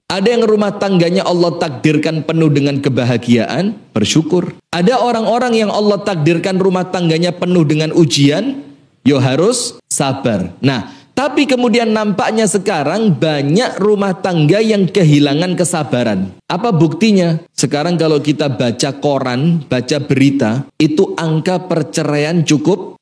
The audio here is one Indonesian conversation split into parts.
Ada yang rumah tangganya Allah takdirkan penuh dengan kebahagiaan, bersyukur. Ada orang-orang yang Allah takdirkan rumah tangganya penuh dengan ujian, yo harus sabar. Nah, tapi kemudian nampaknya sekarang banyak rumah tangga yang kehilangan kesabaran. Apa buktinya? Sekarang kalau kita baca koran, baca berita, itu angka perceraian cukup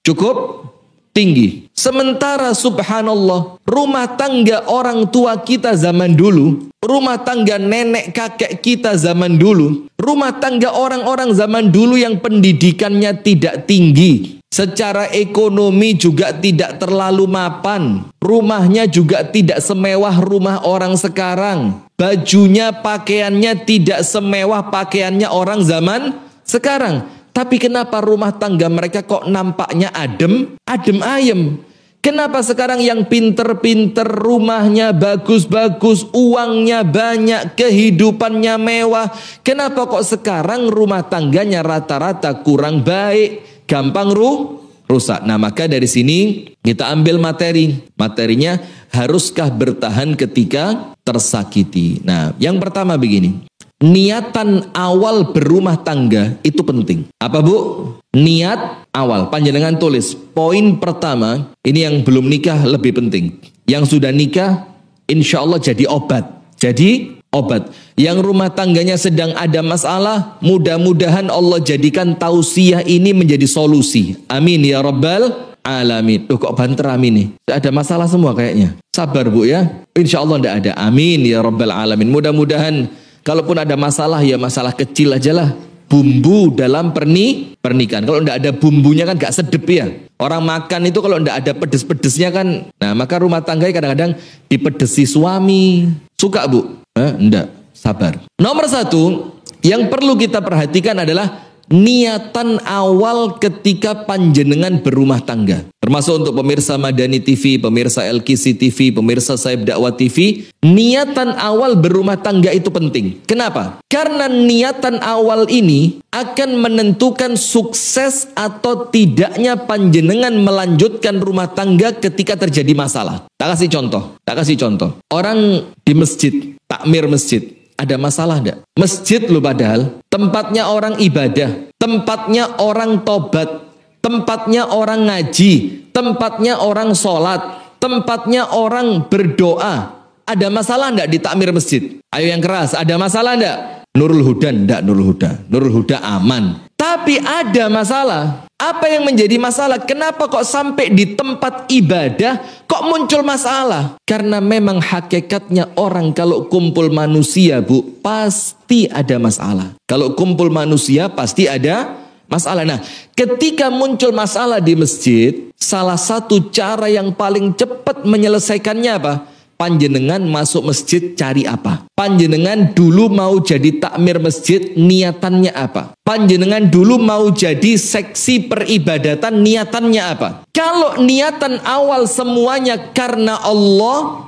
tinggi. Sementara subhanallah, rumah tangga orang tua kita zaman dulu, rumah tangga nenek kakek kita zaman dulu, rumah tangga orang-orang zaman dulu yang pendidikannya tidak tinggi, secara ekonomi juga tidak terlalu mapan, rumahnya juga tidak semewah rumah orang sekarang, bajunya, pakaiannya tidak semewah pakaiannya orang zaman sekarang. Tapi kenapa rumah tangga mereka kok nampaknya adem ayem? Kenapa sekarang yang pinter-pinter, rumahnya bagus-bagus, uangnya banyak, kehidupannya mewah? Kenapa kok sekarang rumah tangganya rata-rata kurang baik, gampang rusak? Nah, maka dari sini kita ambil materinya, haruskah bertahan ketika tersakiti? Nah, yang pertama begini. Niatan awal berumah tangga itu penting. Apa Bu? Niat awal. Panjenengan tulis. Poin pertama, ini yang belum nikah lebih penting. Yang sudah nikah, insya Allah jadi obat. Yang rumah tangganya sedang ada masalah, mudah-mudahan Allah jadikan tausiah ini menjadi solusi. Amin ya Rabbal alamin. Tuh kok banter amin nih? Ada masalah semua kayaknya. Sabar Bu ya. Insya Allah tidak ada. Amin ya Rabbal alamin. Mudah-mudahan kalaupun ada masalah, ya masalah kecil aja lah. Bumbu dalam pernikahan. Kalau tidak ada bumbunya kan gak sedep ya. Orang makan itu kalau tidak ada pedes-pedesnya kan. Nah, maka rumah tangga kadang-kadang dipedesi suami. Suka Bu? Enggak. Sabar. Nomor satu, yang perlu kita perhatikan adalah niatan awal ketika panjenengan berumah tangga. Termasuk untuk pemirsa Madani TV, pemirsa LKC TV, pemirsa Saib Dakwah TV. Niatan awal berumah tangga itu penting. Kenapa? Karena niatan awal ini akan menentukan sukses atau tidaknya panjenengan melanjutkan rumah tangga ketika terjadi masalah. Tak kasih contoh. Orang di masjid, takmir masjid. Ada masalah enggak? Masjid loh padahal tempatnya orang ibadah, tempatnya orang tobat, tempatnya orang ngaji, tempatnya orang sholat, tempatnya orang berdoa. Ada masalah enggak di takmir masjid? Ayo yang keras, ada masalah enggak? Nurul Huda enggak, Nurul Huda aman. Tapi ada masalah. Apa yang menjadi masalah? Kenapa kok sampai di tempat ibadah kok muncul masalah? Karena memang hakikatnya orang kalau kumpul manusia Bu, pasti ada masalah. Kalau kumpul manusia pasti ada masalah. Nah, ketika muncul masalah di masjid, salah satu cara yang paling cepat menyelesaikannya apa? Panjenengan masuk masjid cari apa? Panjenengan dulu mau jadi takmir masjid, niatannya apa? Panjenengan dulu mau jadi seksi peribadatan, niatannya apa? Kalau niatan awal semuanya karena Allah,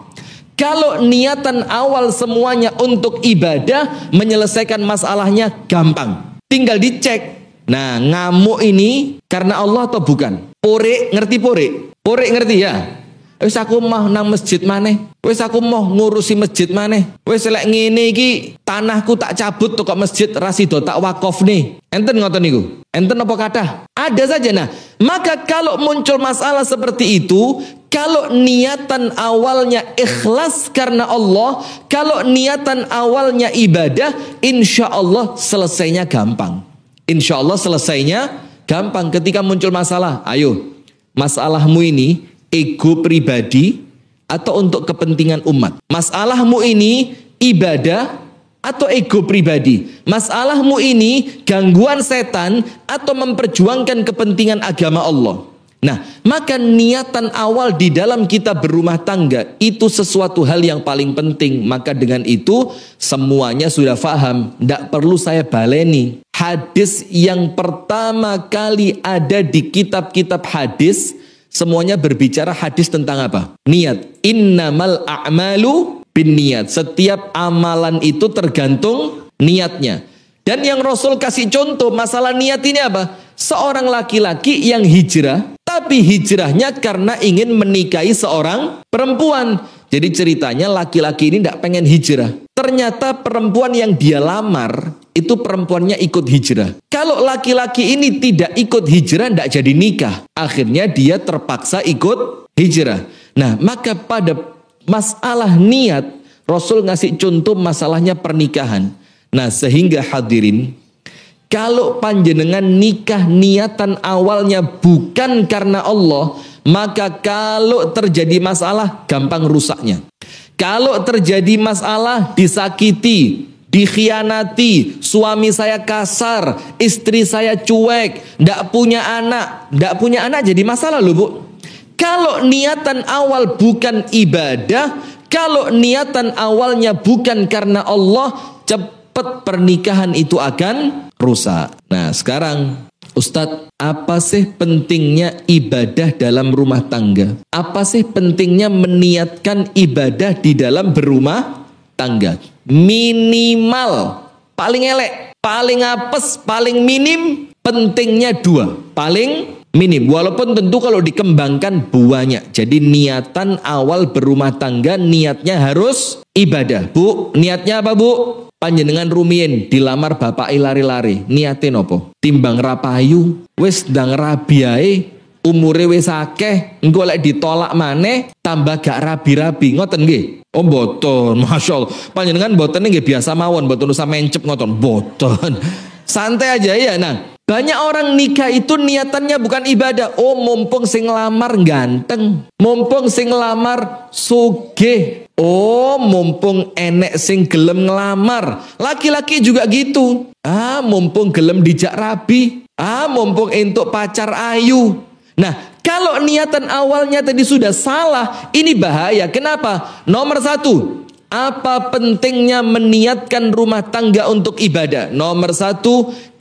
kalau niatan awal semuanya untuk ibadah, menyelesaikan masalahnya gampang. Tinggal dicek. Nah, ngamuk ini karena Allah atau bukan? Pore, ngerti pore? Pore ngerti ya? Wis aku mau nang masjid maneh. Wis aku mau ngurusi masjid maneh. Wis lek ngene iki tanahku tak cabut toko masjid rasido tak wakofne. Enten ngoten niku. Enten apa kathah? Ada saja. Nah, maka kalau muncul masalah seperti itu, kalau niatan awalnya ikhlas karena Allah, kalau niatan awalnya ibadah, insya Allah selesainya gampang. Insya Allah selesainya gampang. Ketika muncul masalah, ayo masalahmu ini ego pribadi atau untuk kepentingan umat? Masalahmu ini ibadah atau ego pribadi? Masalahmu ini gangguan setan atau memperjuangkan kepentingan agama Allah? Nah, maka niatan awal di dalam kita berumah tangga itu sesuatu hal yang paling penting. Maka dengan itu semuanya sudah paham, tidak perlu saya baleni. Hadis yang pertama kali ada di kitab-kitab hadis, semuanya berbicara hadis tentang apa? Niat. Innamal a'malu binniyat. Setiap amalan itu tergantung niatnya. Dan yang Rasul kasih contoh masalah niat ini apa? Seorang laki-laki yang hijrah, tapi hijrahnya karena ingin menikahi seorang perempuan. Jadi ceritanya laki-laki ini tidak pengen hijrah. Ternyata perempuan yang dia lamar itu perempuannya ikut hijrah. Kalau laki-laki ini tidak ikut hijrah, tidak jadi nikah. Akhirnya dia terpaksa ikut hijrah. Nah, maka pada masalah niat, Rasul ngasih contoh masalahnya pernikahan. Nah, sehingga hadirin, kalau panjenengan nikah niatan awalnya bukan karena Allah, maka kalau terjadi masalah gampang rusaknya. Kalau terjadi masalah disakiti, dikhianati, suami saya kasar, istri saya cuek, ndak punya anak jadi masalah loh Bu. Kalau niatan awal bukan ibadah, kalau niatan awalnya bukan karena Allah, cepat pernikahan itu akan rusak. Nah sekarang Ustadz, apa sih pentingnya ibadah dalam rumah tangga? Apa sih pentingnya meniatkan ibadah di dalam berumah tangga? Minimal, paling elek, paling apes, paling minim, pentingnya 2. Paling minim, walaupun tentu kalau dikembangkan banyak. Jadi niatan awal berumah tangga, niatnya harus ibadah. Bu, niatnya apa Bu? Panjenengan rumiyin dilamar bapak lari-lari, niatin apa? Timbang rapayu, wis ndang rabi ae, umure wis akeh, engko lek ditolak maneh tambah gak rabi-rabi, ngoten nggih? Oh mboten, masyaallah. Panjenengan mboten nggih biasa mawon, mboten usah mencep ngoten, mboten. Santai aja ya. Nah, banyak orang nikah itu niatannya bukan ibadah. Oh mumpung sing lamar ganteng, mumpung sing lamar sugih. Oh mumpung enek sing gelem ngelamar. Laki-laki juga gitu. Ah mumpung gelem dijak rabi. Ah mumpung entuk pacar ayu. Nah kalau niatan awalnya tadi sudah salah, ini bahaya. Kenapa? Nomor 1, apa pentingnya meniatkan rumah tangga untuk ibadah? Nomor 1,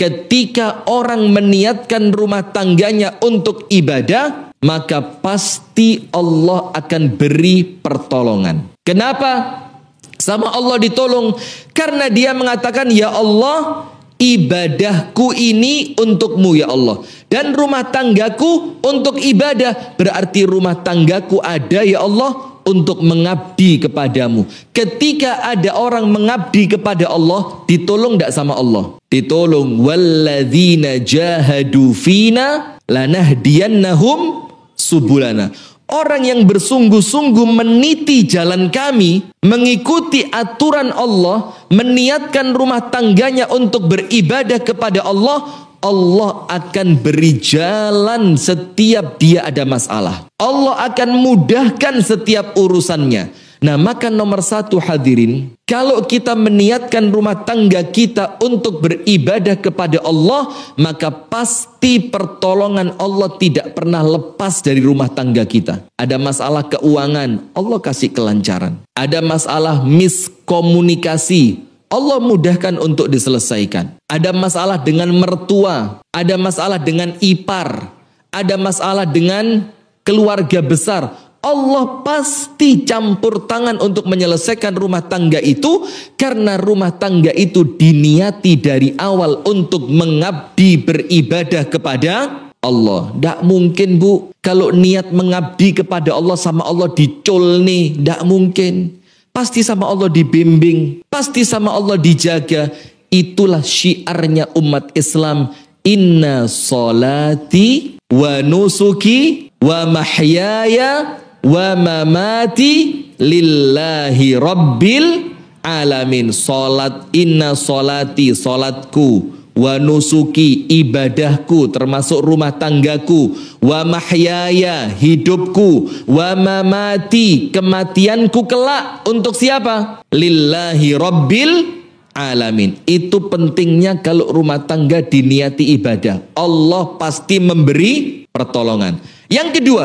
ketika orang meniatkan rumah tangganya untuk ibadah, maka pasti Allah akan beri pertolongan. Kenapa? Sama Allah ditolong. Karena dia mengatakan, ya Allah, ibadahku ini untukmu ya Allah. Dan rumah tanggaku untuk ibadah. Berarti rumah tanggaku ada ya Allah untuk mengabdi kepadamu. Ketika ada orang mengabdi kepada Allah, ditolong tidak sama Allah? Ditolong. Walladzina jahadu fina lanahdiyannahum subulana. Orang yang bersungguh-sungguh meniti jalan kami, mengikuti aturan Allah, meniatkan rumah tangganya untuk beribadah kepada Allah, Allah akan beri jalan setiap dia ada masalah. Allah akan mudahkan setiap urusannya. Nah maka nomor 1 hadirin, kalau kita meniatkan rumah tangga kita untuk beribadah kepada Allah, maka pasti pertolongan Allah tidak pernah lepas dari rumah tangga kita. Ada masalah keuangan, Allah kasih kelancaran. Ada masalah miskomunikasi, Allah mudahkan untuk diselesaikan. Ada masalah dengan mertua, ada masalah dengan ipar, ada masalah dengan keluarga besar, Allah pasti campur tangan untuk menyelesaikan rumah tangga itu, karena rumah tangga itu diniati dari awal untuk mengabdi beribadah kepada Allah. Tidak mungkin Bu, kalau niat mengabdi kepada Allah sama Allah dicul nih, tidak mungkin. Pasti sama Allah dibimbing, pasti sama Allah dijaga. Itulah syiarnya umat Islam. Inna solati wa nusuki wa mahyaya wa mamati lillahi rabbil alamin. Salat, inna solati, salatku, wa nusuki, ibadahku termasuk rumah tanggaku, wa mahyaya, hidupku, wa mamati, kematianku kelak untuk siapa? Lillahi rabbil alamin. Itu pentingnya kalau rumah tangga diniati ibadah, Allah pasti memberi pertolongan. Yang kedua,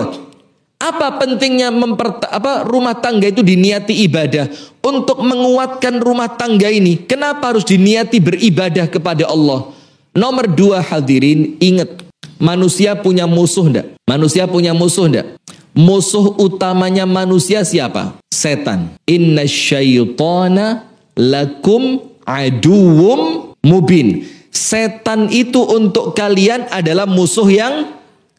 apa pentingnya rumah tangga itu diniati ibadah? Untuk menguatkan rumah tangga ini, kenapa harus diniati beribadah kepada Allah? Nomor 2 hadirin, ingat, manusia punya musuh enggak? Manusia punya musuh enggak? Musuh utamanya manusia siapa? Setan. Inna syaitana lakum aduwwum mubin. Setan itu untuk kalian adalah musuh yang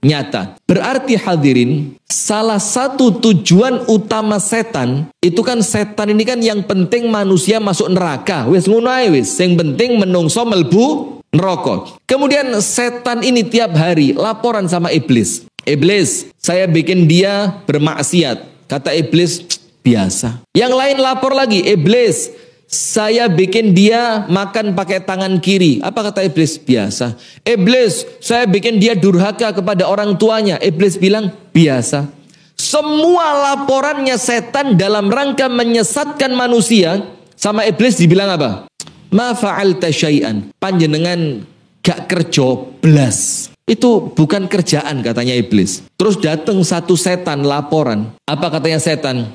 nyata. Berarti hadirin, salah satu tujuan utama setan, itu kan setan ini kan yang penting manusia masuk neraka. Wis ngono ae wis, sing penting menungso melbu neraka. Kemudian setan ini tiap hari laporan sama iblis. Iblis, saya bikin dia bermaksiat. Kata iblis, biasa. Yang lain lapor lagi, iblis, saya bikin dia makan pakai tangan kiri. Apa kata iblis? Biasa. Iblis, saya bikin dia durhaka kepada orang tuanya. Iblis bilang, biasa. Semua laporannya setan dalam rangka menyesatkan manusia. Sama iblis dibilang apa? Ma fa'alta syai'an. Panjenengan gak kerja blas. Itu bukan kerjaan katanya iblis. Terus datang satu setan laporan. Apa katanya setan?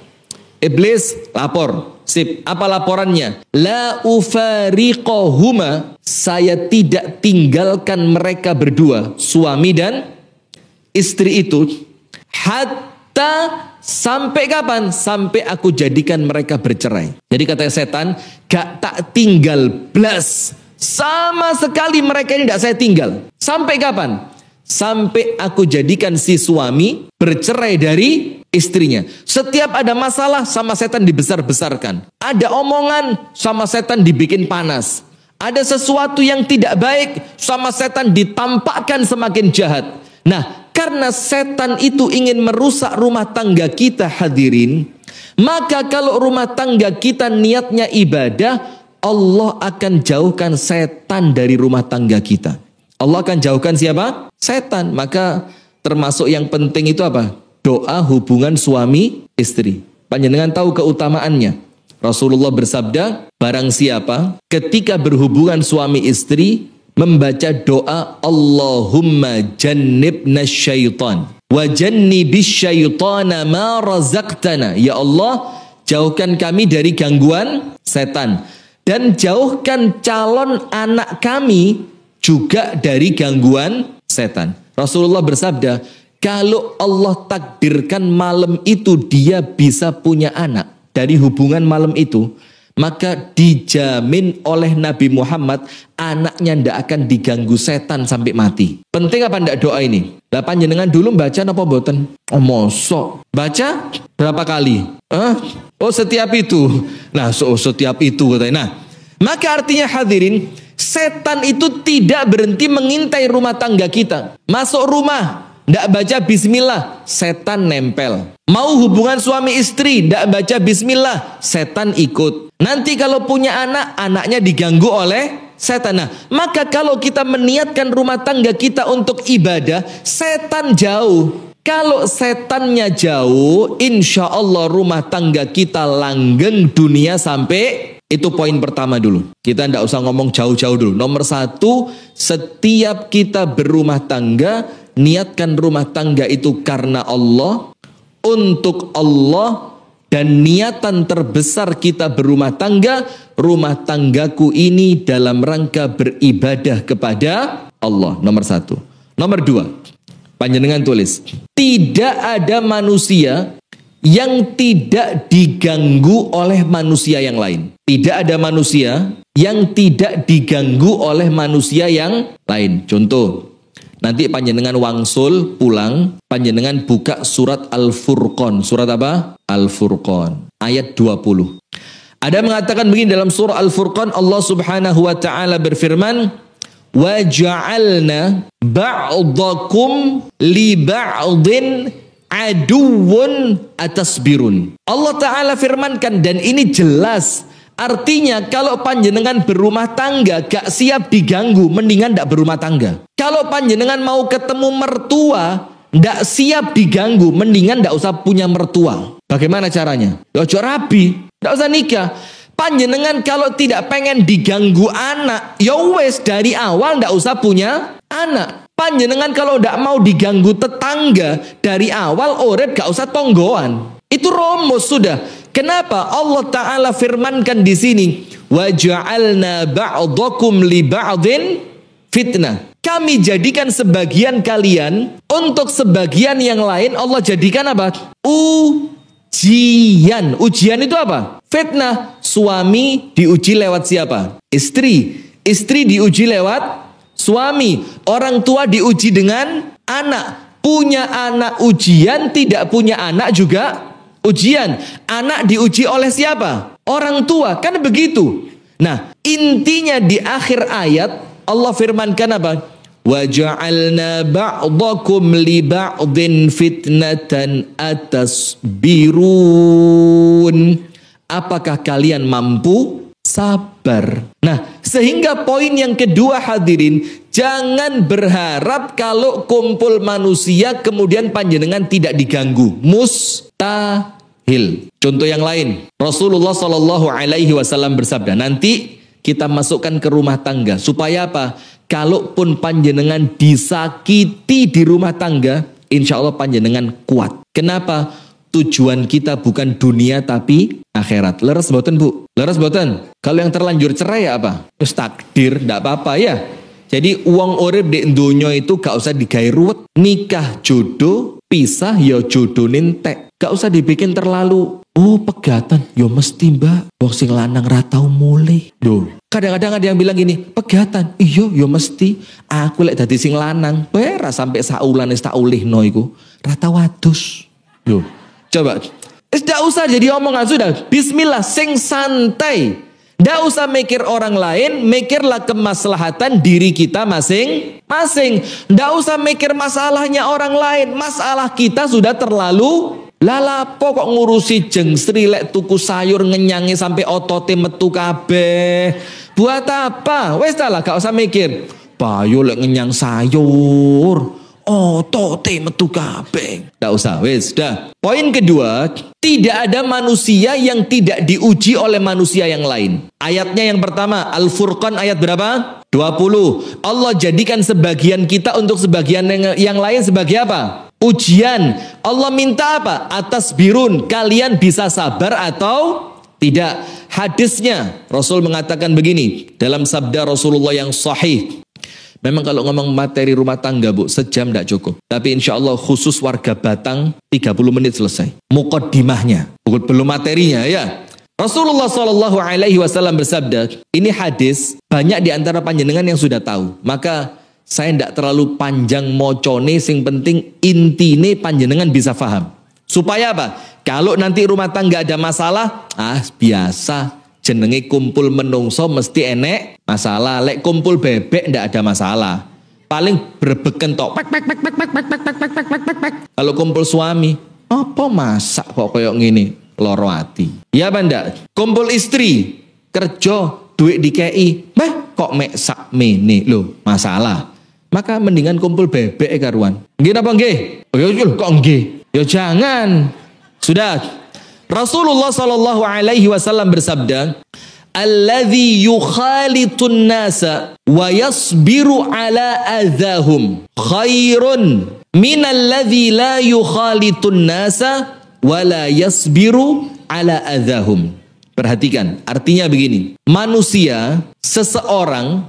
Iblis lapor. Sip, apa laporannya? La ufariqahuma, saya tidak tinggalkan mereka berdua, suami dan istri itu, hatta sampai kapan? Sampai aku jadikan mereka bercerai. Jadi katanya setan, gak tak tinggal blas. Sama sekali mereka ini tidak saya tinggal. Sampai kapan? Sampai aku jadikan si suami bercerai dari istrinya. Setiap ada masalah sama setan dibesar-besarkan. Ada omongan sama setan dibikin panas. Ada sesuatu yang tidak baik sama setan ditampakkan semakin jahat. Nah, karena setan itu ingin merusak rumah tangga kita hadirin, maka kalau rumah tangga kita niatnya ibadah, Allah akan jauhkan setan dari rumah tangga kita. Allah akan jauhkan siapa? Setan. Maka termasuk yang penting itu apa? Doa hubungan suami istri. Panjenengan tahu keutamaannya. Rasulullah bersabda, barang siapa ketika berhubungan suami istri membaca doa Allahumma jannibna syaitan wa jannibis syaitana ma razaqtana. Ya Allah, jauhkan kami dari gangguan setan dan jauhkan calon anak kami juga dari gangguan setan. Rasulullah bersabda, kalau Allah takdirkan malam itu dia bisa punya anak dari hubungan malam itu, maka dijamin oleh Nabi Muhammad anaknya tidak akan diganggu setan sampai mati. Penting apa ndak doa ini? Lah panjenengan dulu baca napa mboten? Oh mosok. Baca berapa kali? Oh setiap itu. Nah setiap itu katanya. Nah, maka artinya hadirin, setan itu tidak berhenti mengintai rumah tangga kita. Masuk rumah, tidak baca bismillah, setan nempel. Mau hubungan suami istri, tidak baca bismillah, setan ikut. Nanti kalau punya anak, anaknya diganggu oleh setan. Nah, maka kalau kita meniatkan rumah tangga kita untuk ibadah, setan jauh. Kalau setannya jauh, insya Allah rumah tangga kita langgeng dunia sampai. Itu poin pertama dulu. Kita tidak usah ngomong jauh-jauh dulu. Nomor satu, setiap kita berumah tangga, niatkan rumah tangga itu karena Allah, untuk Allah, dan niatan terbesar kita berumah tangga, rumah tanggaku ini dalam rangka beribadah kepada Allah. Nomor satu. Nomor dua, panjenengan tulis, tidak ada manusia yang tidak diganggu oleh manusia yang lain. Tidak ada manusia yang tidak diganggu oleh manusia yang lain. Contoh, nanti panjenengan wangsul pulang, panjenengan buka surat Al-Furqan. Surat apa? Al-Furqan. Ayat 20. Ada mengatakan begini dalam surah Al-Furqan, Allah Subhanahu wa taala berfirman, "Wa ja'alna ba'dakum li ba'din aduwwun atasbirun." Allah Ta'ala firmankan, dan ini jelas. Artinya kalau panjenengan berumah tangga gak siap diganggu, mendingan gak berumah tangga. Kalau panjenengan mau ketemu mertua gak siap diganggu, mendingan gak usah punya mertua. Bagaimana caranya? Ojo rabi, gak usah nikah. Panjenengan kalau tidak pengen diganggu anak, ya wes dari awal gak usah punya anak. Panjenengan kalau tidak mau diganggu tetangga, dari awal urip gak usah tonggoan. Itu rumus sudah. Kenapa Allah Ta'ala firmankan di sini, wa ja'alna ba'dakum li ba'din fitnah. Kami jadikan sebagian kalian untuk sebagian yang lain, Allah jadikan apa? Ujian. Ujian itu apa? Fitnah. Suami diuji lewat siapa? Istri. Istri diuji lewat suami. Orang tua diuji dengan anak. punya anak ujian, tidak punya anak juga ujian. Anak diuji oleh siapa? Orang tua, kan begitu. Nah, intinya di akhir ayat Allah firmankan apa? Wa ja'alna ba'dakum li ba'din fitnatan atasbirun. Apakah kalian mampu sabar? Nah, sehingga poin yang kedua hadirin, jangan berharap kalau kumpul manusia kemudian panjenengan tidak diganggu. Mustahil. Contoh yang lain, Rasulullah Shallallahu Alaihi Wasallam bersabda, nanti kita masukkan ke rumah tangga supaya apa? Kalaupun panjenengan disakiti di rumah tangga, insya Allah panjenengan kuat. Kenapa? Tujuan kita bukan dunia tapi akhirat. Leres boten bu? Leres boten? Kalau yang terlanjur cerai ya apa? Terus takdir, tidak apa-apa ya. Jadi uang urip di dunia itu gak usah digawe ruwet. Nikah jodoh, pisah ya jodoh nintek. Gak usah dibikin terlalu, oh pegatan, ya mesti mbak. Wong sing lanang ratau mulai. Kadang-kadang ada yang bilang gini, pegatan, iya ya mesti. Aku lek dadi sing lanang, pera sampai saulan tak ulihno iku. Rata wadus. Coba, tidak usah jadi omongan, sudah. Bismillah, sing santai. Tidak usah mikir orang lain, mikirlah kemaslahatan diri kita masing-masing. Tidak usah mikir masalahnya orang lain, masalah kita sudah terlalu lalapo kok ngurusi jengsri lek tuku sayur ngenyangi sampai otote metu kabeh. Buat apa? Wes lah, gak usah mikir. Bayu lek ngenyang sayur. Oh, tote metu kabeh. Tidak usah, wes dah. Poin kedua, tidak ada manusia yang tidak diuji oleh manusia yang lain. Ayatnya yang pertama, Al-Furqan ayat berapa? 20. Allah jadikan sebagian kita untuk sebagian yang lain sebagai apa? Ujian. Allah minta apa? Atas birun, kalian bisa sabar atau tidak. Hadisnya, Rasul mengatakan begini, dalam sabda Rasulullah yang sahih. Memang kalau ngomong materi rumah tangga bu, sejam tidak cukup. Tapi insya Allah khusus warga Batang 30 menit selesai. Muqaddimahnya, belum materinya ya. Rasulullah Shallallahu Alaihi Wasallam bersabda, ini hadis banyak di antara panjenengan yang sudah tahu. Maka saya tidak terlalu panjang mocone, sing penting intine panjenengan bisa paham. Supaya apa? Kalau nanti rumah tangga ada masalah, biasa. Jenenge kumpul menungso mesti enek masalah. Lek kumpul bebek ndak ada masalah. Paling berbeken tok. Kalau kumpul suami, apa masak kok koyok ngene? Loro ati. Ya banda. Kumpul istri, kerja, duit dikei. Kok mek sak mene lho, masalah. Maka mendingan kumpul bebek karuan. Nggih napa nggih? Kok nggih? Ya jangan. Sudah. Rasulullah Shallallahu Alaihi Wasallam bersabda, "Alladzi yukhalitun nasa wa yasbiru ala adzahum khairun minalladzi la yukhalitun nasa wa la yasbiru ala adzahum." Perhatikan, artinya begini. Manusia, seseorang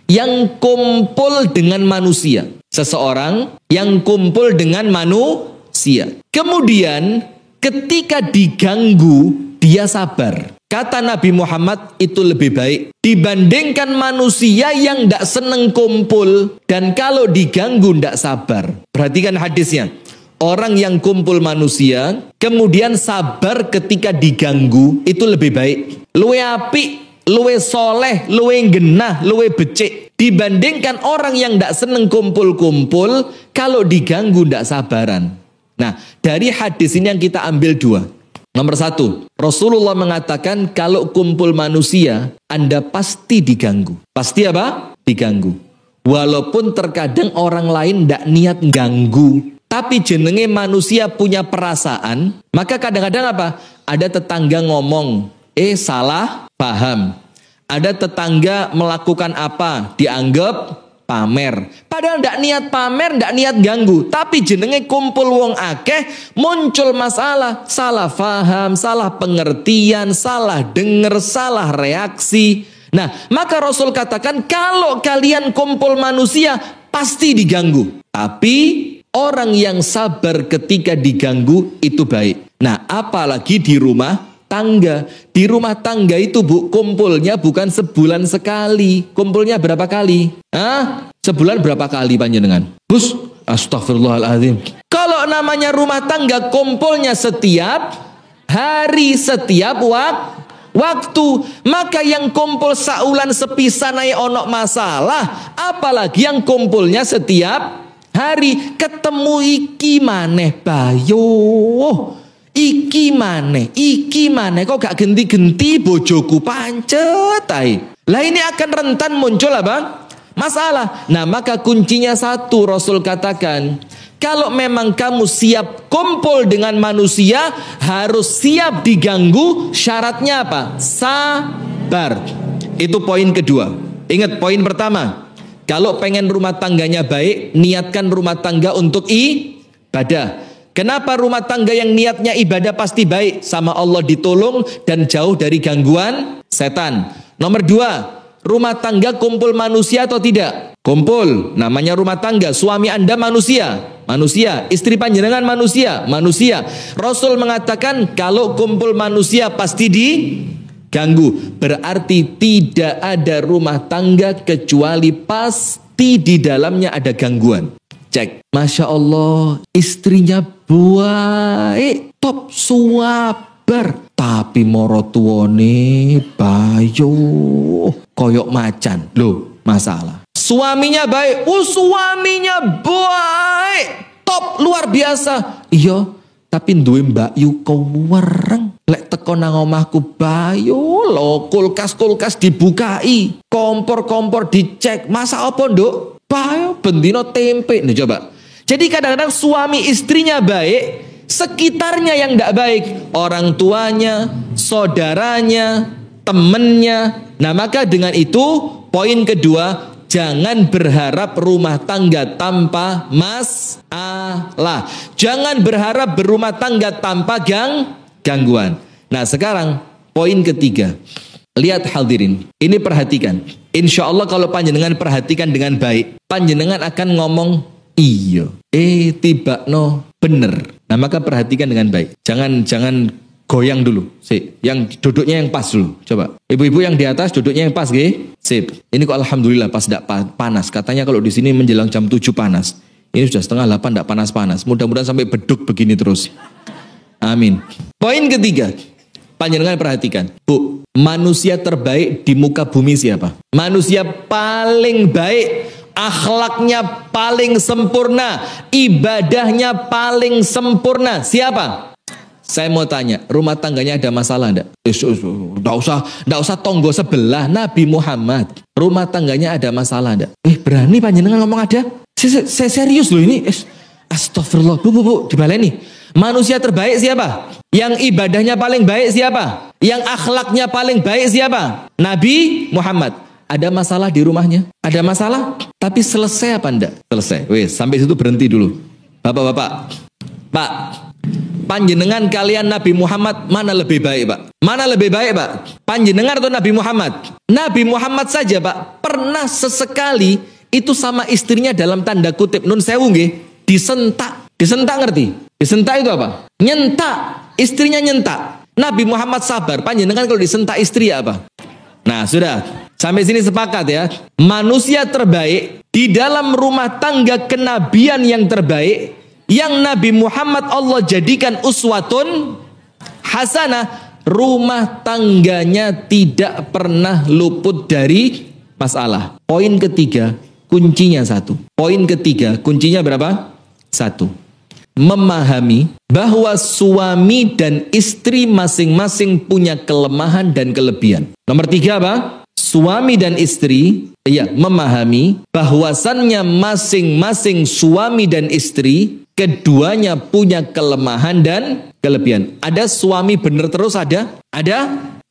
yang kumpul dengan manusia, seseorang yang kumpul dengan manusia. Kemudian ketika diganggu, dia sabar. Kata Nabi Muhammad itu lebih baik dibandingkan manusia yang tidak seneng kumpul dan kalau diganggu tidak sabar. Perhatikan hadisnya. Orang yang kumpul manusia kemudian sabar ketika diganggu itu lebih baik. Luwe apik, luwe soleh, luwe genah, luwe becik dibandingkan orang yang tidak seneng kumpul-kumpul kalau diganggu tidak sabaran. Nah, dari hadis ini yang kita ambil dua. Nomor satu, Rasulullah mengatakan kalau kumpul manusia, Anda pasti diganggu. Pasti apa? Diganggu. Walaupun terkadang orang lain tidak niat ganggu. Tapi jenenge manusia punya perasaan, maka kadang-kadang apa? Ada tetangga ngomong, salah paham. Ada tetangga melakukan apa? Dianggap pamer. Padahal ndak niat pamer, ndak niat ganggu. Tapi jenenge kumpul wong akeh, muncul masalah. Salah faham, salah pengertian, salah denger, salah reaksi. Nah, maka Rasul katakan kalau kalian kumpul manusia, pasti diganggu. Tapi orang yang sabar ketika diganggu itu baik. Nah, apalagi di rumah tangga. Di rumah tangga itu bu, kumpulnya bukan sebulan sekali. Kumpulnya berapa kali? Sebulan berapa kali panjenengan? Bus, Astagfirullahaladzim. Kalau namanya rumah tangga kumpulnya setiap hari, setiap waktu, maka yang kumpul saulan sepisan ae ono masalah, apalagi yang kumpulnya setiap hari. Ketemu iki maneh bayo, iki maneh kok gak genti-genti bojoku pancet ae. Lah ini akan rentan muncul apa? Masalah. Nah, maka kuncinya satu, Rasul katakan, kalau memang kamu siap kumpul dengan manusia, harus siap diganggu. Syaratnya apa? Sabar. Itu poin kedua. Ingat poin pertama, kalau pengen rumah tangganya baik, niatkan rumah tangga untuk ibadah. Kenapa rumah tangga yang niatnya ibadah pasti baik? Sama Allah ditolong dan jauh dari gangguan setan. Nomor dua, rumah tangga kumpul manusia atau tidak? Kumpul, namanya rumah tangga. Suami Anda manusia, istri panjenengan manusia. Rasul mengatakan kalau kumpul manusia pasti diganggu. Berarti tidak ada rumah tangga kecuali pasti di dalamnya ada gangguan. Cek, Masya Allah, istrinya baik, top, sabar, tapi morotuone bayo koyok macan. Loh, masalah. Suaminya baik, suaminya baik, top, luar biasa. Iya, tapi duwe Mbak Yu kewereng. Lek teko nang omahku bayo lo, kulkas dibukai, kompor dicek. Masa apa, Nduk? Bayo bendino tempe. Nih coba. Jadi kadang-kadang suami istrinya baik, sekitarnya yang tidak baik, orang tuanya, saudaranya, temennya. Nah, maka dengan itu poin kedua, jangan berharap rumah tangga tanpa masalah. Jangan berharap berumah tangga tanpa gangguan. Nah, sekarang poin ketiga. Lihat hadirin, ini perhatikan. Insya Allah kalau panjenengan perhatikan dengan baik, panjenengan akan ngomong iya, tiba no bener. Nah, maka perhatikan dengan baik. Jangan goyang dulu. Sip. Yang duduknya yang pas dulu. Coba. Ibu-ibu yang di atas duduknya yang pas, nggih? Sip. Ini kok alhamdulillah pas tidak panas. Katanya kalau di sini menjelang jam 7 panas. Ini sudah setengah 8 tidak panas-panas. Mudah-mudahan sampai beduk begini terus. Amin. Poin ketiga. Panjenengan perhatikan. Bu, manusia terbaik di muka bumi siapa? Manusia paling baik, akhlaknya paling sempurna, ibadahnya paling sempurna. Siapa? Saya mau tanya, rumah tangganya ada masalah enggak? Enggak usah tonggo sebelah. Nabi Muhammad, rumah tangganya ada masalah enggak? Berani panjenengan ngomong ada? Saya serius loh ini. Astagfirullah. Bu, dibaleni. Manusia terbaik siapa? Yang ibadahnya paling baik siapa? Yang akhlaknya paling baik siapa? Nabi Muhammad. Ada masalah di rumahnya? Ada masalah? Tapi selesai apa enggak? Selesai. Wes, sampai situ berhenti dulu. Bapak-bapak. Pak, panjenengan kalian Nabi Muhammad mana lebih baik, Pak? Mana lebih baik, Pak? Panjenengan atau Nabi Muhammad? Nabi Muhammad saja, Pak, pernah sesekali itu sama istrinya dalam tanda kutip nun sewu nggih, disentak. Disentak ngerti? Disentak itu apa? Nyentak. Istrinya nyentak. Nabi Muhammad sabar. Panjenengan kalau disentak istri ya apa? Nah, sudah. Sampai sini sepakat ya. Manusia terbaik di dalam rumah tangga kenabian yang terbaik, yang Nabi Muhammad Allah jadikan uswatun hasanah, rumah tangganya tidak pernah luput dari masalah. Poin ketiga, kuncinya satu. Poin ketiga, kuncinya berapa? Satu. Memahami bahwa suami dan istri masing-masing punya kelemahan dan kelebihan. Nomor tiga apa? Suami dan istri memahami bahwasannya masing-masing suami dan istri keduanya punya kelemahan dan kelebihan. Ada suami bener terus ada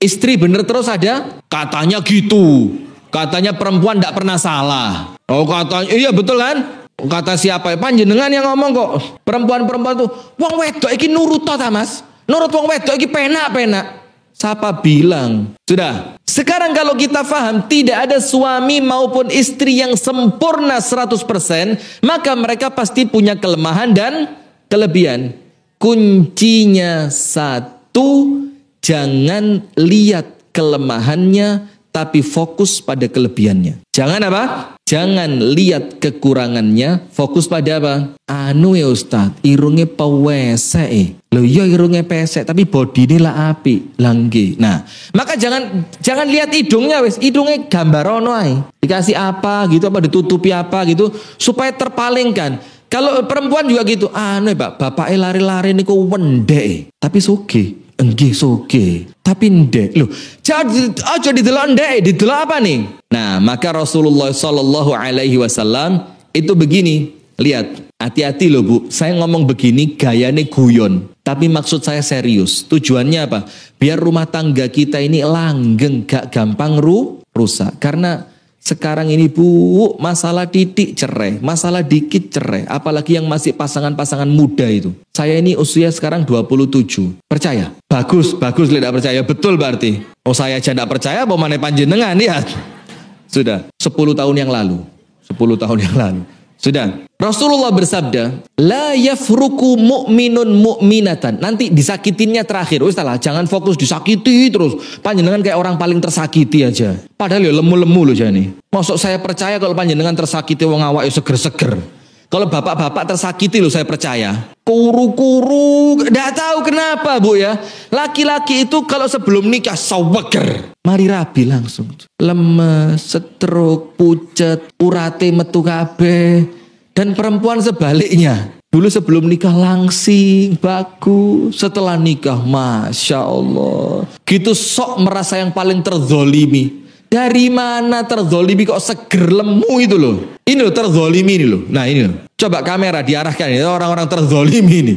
istri bener terus ada. Katanya gitu. Katanya perempuan tidak pernah salah. Oh katanya iya betul kan? Kata siapa? Panjenengan yang ngomong kok. Perempuan-perempuan tuh wong wedok iki nurut ta Mas. Nurut wong wedok iki penak-penak. Siapa bilang? Sudah. Sekarang kalau kita paham tidak ada suami maupun istri yang sempurna 100%, maka mereka pasti punya kelemahan dan kelebihan. Kuncinya satu, jangan lihat kelemahannya tapi fokus pada kelebihannya. Jangan apa? Jangan lihat kekurangannya, fokus pada apa? Anu ya Ustaz, irungnya pewese. Loh iya irungnya pesek, tapi body ini lah api, langge. Nah, maka jangan lihat hidungnya wes, hidungnya gambar ono ae. Dikasih apa gitu, apa ditutupi apa gitu, supaya terpalingkan. Kalau perempuan juga gitu, anu ya bapaknya lari-lari niku wendek, tapi soge. Enggih soge, tapi ndek. Loh, aja didelok ndek, didelok apa nih? Nah, maka Rasulullah Shallallahu Alaihi Wasallam itu begini, lihat, hati-hati loh Bu, saya ngomong begini gayanya guyon, tapi maksud saya serius. Tujuannya apa? Biar rumah tangga kita ini langgeng, gak gampang rusak. Karena sekarang ini Bu, masalah titik cerai, masalah dikit cerai, apalagi yang masih pasangan-pasangan muda itu. Saya ini usia sekarang 27. Percaya? Bagus, tidak percaya. Betul berarti. Oh saya aja tidak percaya, mau mana panjenengan, lihat. Sudah, 10 tahun yang lalu. 10 tahun yang lalu. Sudah. Rasulullah bersabda, la yafruku mu'minun mu'minatan. Nanti disakitinnya terakhir. Wis lah, jangan fokus disakiti terus. Panjenengan kayak orang paling tersakiti aja. Padahal ya lemu-lemu loh jane. Maksud saya percaya kalau panjenengan tersakiti wong awake seger-seger. Kalau bapak-bapak tersakiti loh saya percaya. Kuru-kuru, enggak tahu kenapa Bu ya. Laki-laki itu kalau sebelum nikah saweger. Mari rabi langsung. Lemes, stroke, pucet, urate metu kabeh. Dan perempuan sebaliknya. Dulu sebelum nikah langsing, bagus. Setelah nikah, Masya Allah. Gitu sok merasa yang paling terzolimi. Dari mana terzolimi kok seger lemu itu loh. Ini loh terzolimi ini loh. Nah ini loh. Coba kamera diarahkan ini. Orang-orang terzolimi ini.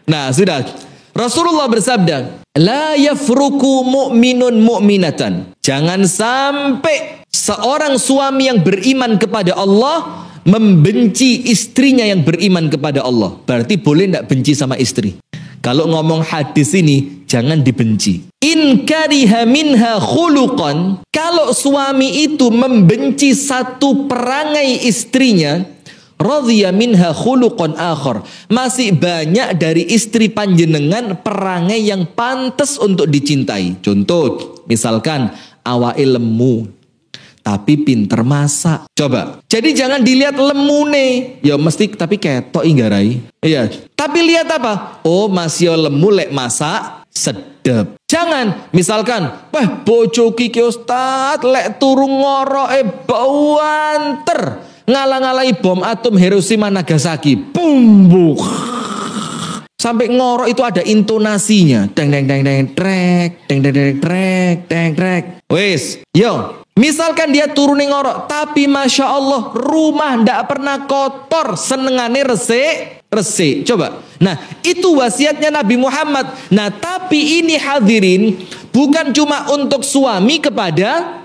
Nah sudah. Rasulullah bersabda. La yafruku mu'minun mu'minatan. Jangan sampai seorang suami yang beriman kepada Allah membenci istrinya yang beriman kepada Allah. Berarti boleh tidak benci sama istri. Kalau ngomong hadis ini jangan dibenci. In kariha minha khuluqan, kalau suami itu membenci satu perangai istrinya, radhiya minha khuluqan akhar. Masih banyak dari istri panjenengan perangai yang pantas untuk dicintai. Contoh, misalkan awake lemu tapi pinter masak. Coba. Jadi jangan dilihat lemune. Ya mesti tapi ketok inggarai. Iya. Tapi lihat apa? Oh, masih lemu lek masak sedep. Jangan misalkan, wah bojo ki Ustaz lek turu ngoroke banter. Ngalang-alai bom atom Hiroshima Nagasaki. Bum. Sampai ngorok itu ada intonasinya. Deng deng deng deng trek, deng deng deng trek, deng trek. Wes, yo. Misalkan dia turun ngorok, tapi Masya Allah rumah ndak pernah kotor, senengane resik. Coba. Nah, itu wasiatnya Nabi Muhammad. Nah, tapi ini hadirin bukan cuma untuk suami kepada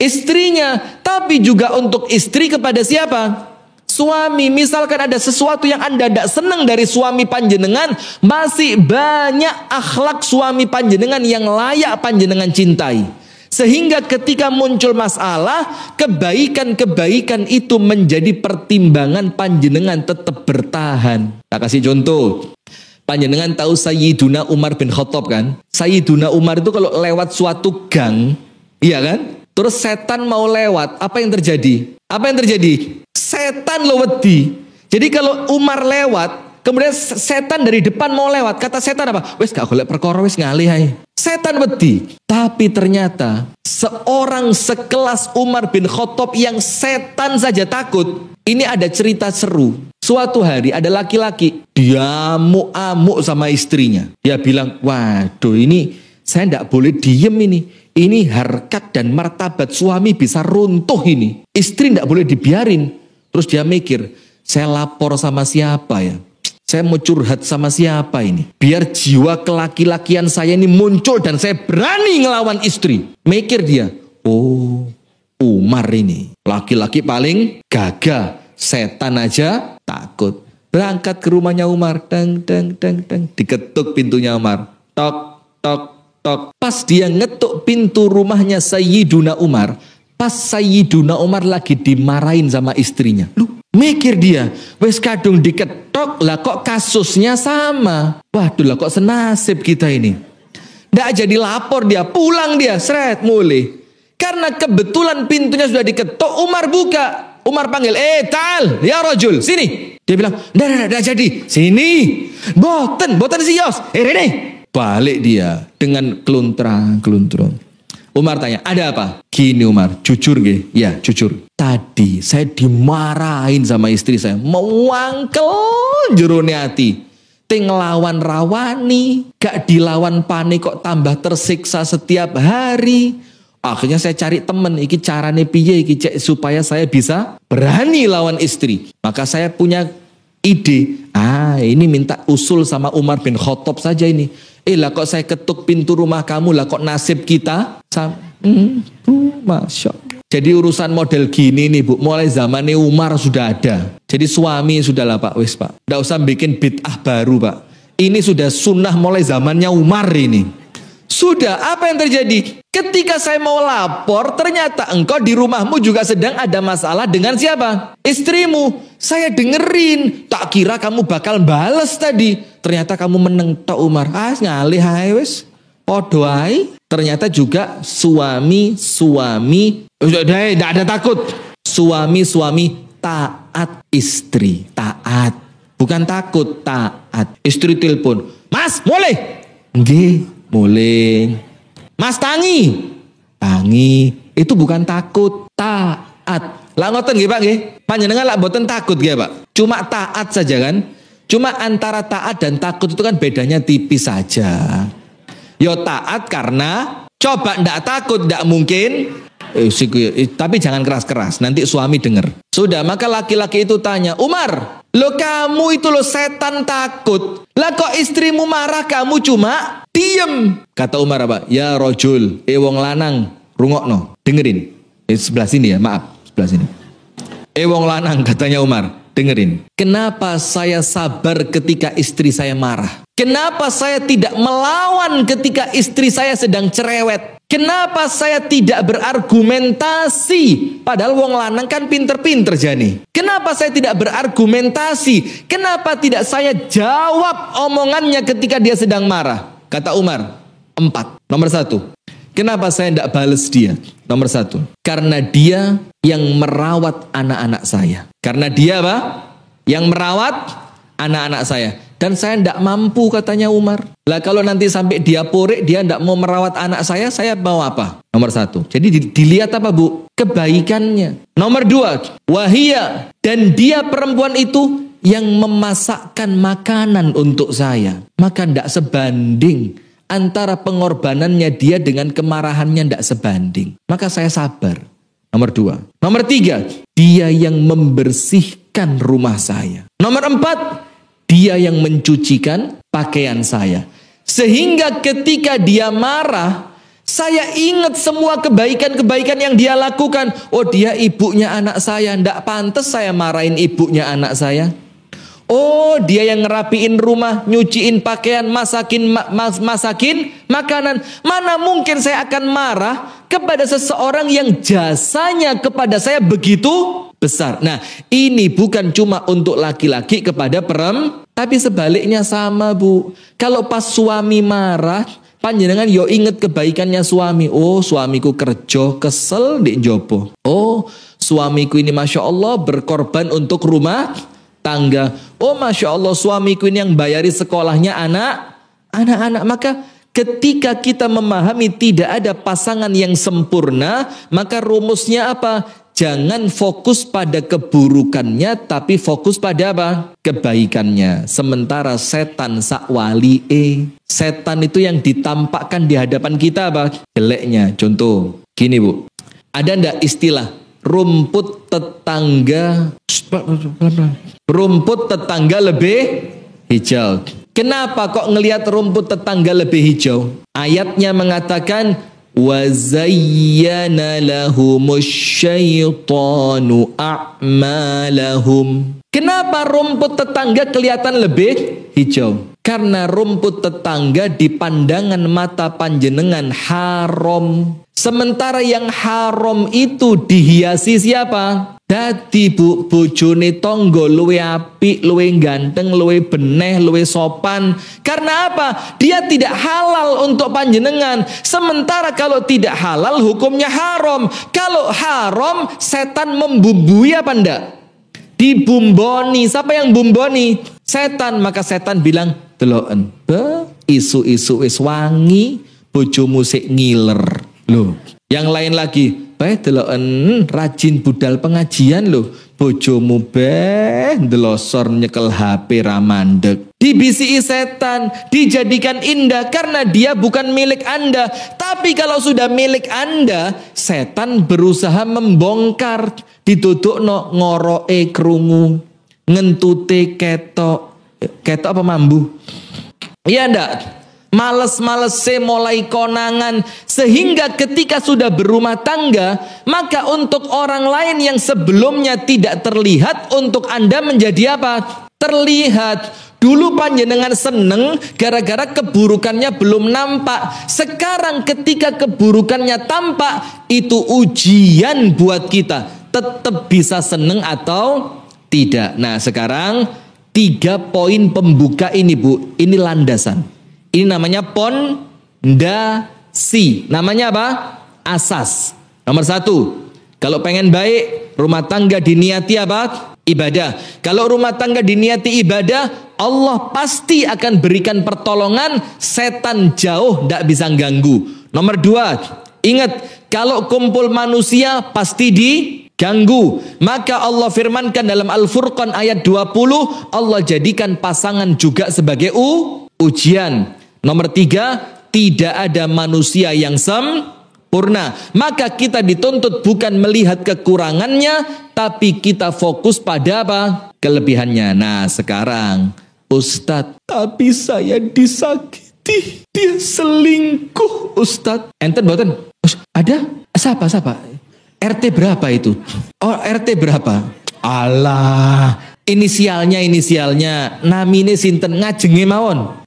istrinya, tapi juga untuk istri kepada siapa? Suami. Misalkan ada sesuatu yang Anda tidak senang dari suami panjenengan, masih banyak akhlak suami panjenengan yang layak panjenengan cintai. Sehingga ketika muncul masalah, kebaikan-kebaikan itu menjadi pertimbangan panjenengan tetap bertahan. Saya kasih contoh. Panjenengan tahu Sayyiduna Umar bin Khattab kan? Sayyiduna Umar itu kalau lewat suatu gang, iya kan? Terus setan mau lewat, apa yang terjadi? Apa yang terjadi? Setan lo wedi. Jadi kalau Umar lewat, kemudian setan dari depan mau lewat, kata setan apa? Wes gak golek perkara wes ngalih ae. Setan wedi. Tapi ternyata seorang sekelas Umar bin Khattab yang setan saja takut. Ini ada cerita seru. Suatu hari ada laki-laki dia amuk-amuk sama istrinya. Dia bilang, waduh ini saya tidak boleh diem ini. Ini harkat dan martabat suami bisa runtuh ini. Istri tidak boleh dibiarin. Terus dia mikir, saya lapor sama siapa ya? Saya mau curhat sama siapa ini? Biar jiwa kelaki-lakian saya ini muncul dan saya berani ngelawan istri. Mikir dia, oh Umar ini. Laki-laki paling gagah. Setan aja takut. Berangkat ke rumahnya Umar. Dang, dang, dang, dang. Diketuk pintunya Umar. Tok, tok, tok. Pas dia ngetuk pintu rumahnya Sayyiduna Umar. Pas Sayyiduna Umar lagi dimarahin sama istrinya. Lu mikir dia, wes kadung diketok lah kok kasusnya sama. Waduh lah kok senasib kita ini. Nggak jadi lapor dia, pulang dia, seret mulai. Karena kebetulan pintunya sudah diketok, Umar buka. Umar panggil, ta'al, ya rajul, sini. Dia bilang, nggak jadi, sini. Boten sios, ini. Balik dia dengan keluntrang. Umar tanya, ada apa? Gini Umar, jujur gak? Ya, jujur. Tadi saya dimarahin sama istri saya. Mewangkel jerone hati. Ting lawan rawani, gak dilawan panik kok tambah tersiksa setiap hari. Akhirnya saya cari temen, iki carane piye iki cek supaya saya bisa berani lawan istri. Maka saya punya ide, ini minta usul sama Umar bin Khattab saja ini. Lah kok saya ketuk pintu rumah kamu, lah kok nasib kita Masya Allah. Jadi urusan model gini nih Bu, mulai zamannya Umar sudah ada. Jadi suami sudahlah Pak, wis Pak, nggak usah bikin bid'ah baru Pak. Ini sudah sunnah mulai zamannya Umar ini. Sudah, apa yang terjadi? Ketika saya mau lapor, ternyata engkau di rumahmu juga sedang ada masalah dengan siapa? Istrimu. Saya dengerin, tak kira kamu bakal bales tadi. Ternyata kamu meneng tok Umar. Ngalih ae wis. Podo ae. Ternyata juga suami, tidak ada takut. Suami taat istri, taat. Bukan takut, taat. Istri telepon, "Mas, boleh?" Nggih, boleh. "Mas, tangi." Itu bukan takut, taat. Lah ngoten nggih Pak nggih. Panjenengan lak mboten takut nggih Pak. Cuma taat saja kan. Cuma antara taat dan takut itu kan bedanya tipis saja. Yo taat karena coba ndak takut ndak mungkin. Tapi jangan keras-keras, nanti suami dengar. Sudah, maka laki-laki itu tanya, "Umar, lo kamu itu lo setan takut. Lah kok istrimu marah kamu cuma diem?" Kata Umar apa? "Ya rojul, wong lanang, rungokno, dengerin." Sebelah sini ya, maaf, sebelah sini. Wong lanang, katanya Umar, dengerin. Kenapa saya sabar ketika istri saya marah? Kenapa saya tidak melawan ketika istri saya sedang cerewet? Kenapa saya tidak berargumentasi? Padahal wong lanang kan pinter-pinter jani. Kenapa saya tidak berargumentasi? Kenapa tidak saya jawab omongannya ketika dia sedang marah? Kata Umar, 4. Nomor 1. Kenapa saya tidak balas dia? Nomor 1. Karena dia yang merawat anak-anak saya. Karena dia apa? Yang merawat anak-anak saya. Dan saya tidak mampu, katanya Umar. Lah kalau nanti sampai dia porik, dia tidak mau merawat anak saya mau apa? Nomor 1. Jadi dilihat apa Bu? Kebaikannya. Nomor 2. Wahia. Dan dia perempuan itu yang memasakkan makanan untuk saya. Maka tidak sebanding. Antara pengorbanannya dia dengan kemarahannya tidak sebanding. Maka saya sabar. Nomor 2. Nomor 3. Dia yang membersihkan rumah saya. Nomor 4. Dia yang mencucikan pakaian saya. Sehingga ketika dia marah, saya ingat semua kebaikan-kebaikan yang dia lakukan. Oh, dia ibunya anak saya. Tidak pantas saya marahin ibunya anak saya. Oh, dia yang ngerapiin rumah, nyuciin pakaian, masakin makanan. Mana mungkin saya akan marah kepada seseorang yang jasanya kepada saya begitu besar. Nah, ini bukan cuma untuk laki-laki kepada perempuan, tapi sebaliknya sama Bu. Kalau pas suami marah, panjenengan yo inget kebaikannya suami. Oh, suamiku kerja kesel di jopo. Oh, suamiku ini Masya Allah berkorban untuk rumah tangga. Oh, Masya Allah suamiku ini yang bayari sekolahnya anak-anak. Maka ketika kita memahami tidak ada pasangan yang sempurna, maka rumusnya apa? Jangan fokus pada keburukannya, tapi fokus pada apa? Kebaikannya. Sementara setan sakwali setan itu yang ditampakkan di hadapan kita apa? Jeleknya. Contoh, gini Bu. Ada ndak istilah rumput tetangga lebih hijau? Kenapa kok ngelihat rumput tetangga lebih hijau? Ayatnya mengatakan وَزَيَّنَ لَهُمُ الشَّيْطَانُ أَعْمَالَهُمْ. Kenapa rumput tetangga kelihatan lebih hijau? Karena rumput tetangga di pandangan mata panjenengan haram. Sementara yang haram itu dihiasi siapa? Dadi bojone tonggo luwe apik, luwe ganteng, luwe beneh, luwe sopan. Karena apa? Dia tidak halal untuk panjenengan. Sementara kalau tidak halal hukumnya haram. Kalau haram setan membumbui apa ndak? Dibumboni. Siapa yang bumboni? Setan. Maka setan bilang, deloken, isu-isu wis wangi, bojomu sik ngiler. Loh, yang lain lagi, bae deloken rajin budal pengajian loh. Bojomu ndelosor nyekel HP ramandek. Dibisiki setan, dijadikan indah karena dia bukan milik Anda. Tapi kalau sudah milik Anda, setan berusaha membongkar. Didudukno ngoroke krungu, ngentute ketok. Ketok apa mambu? Iya ndak? Males-males mulai konangan. Sehingga ketika sudah berumah tangga, maka untuk orang lain yang sebelumnya tidak terlihat, untuk Anda menjadi apa? Terlihat. Dulu panjenengan seneng gara-gara keburukannya belum nampak. Sekarang ketika keburukannya tampak, itu ujian buat kita. Tetap bisa seneng atau tidak. Nah sekarang 3 poin pembuka ini Bu. Ini landasan. Ini namanya pondasi. Namanya apa? Asas. Nomor 1. Kalau pengen baik, rumah tangga diniati apa? Ibadah. Kalau rumah tangga diniati ibadah, Allah pasti akan berikan pertolongan. Setan jauh, tidak bisa ganggu. Nomor 2. Ingat, kalau kumpul manusia pasti diganggu. Maka Allah firmankan dalam Al-Furqan ayat 20, Allah jadikan pasangan juga sebagai ujian. Nomor 3, tidak ada manusia yang sempurna. Maka kita dituntut bukan melihat kekurangannya, tapi kita fokus pada apa? Kelebihannya. Nah sekarang, Ustadz, tapi saya disakiti, dia selingkuh Ustadz. Enten boten? Ada? Siapa? RT berapa itu? Oh RT berapa? Alah, inisialnya namine sinten, ngajenge mawon.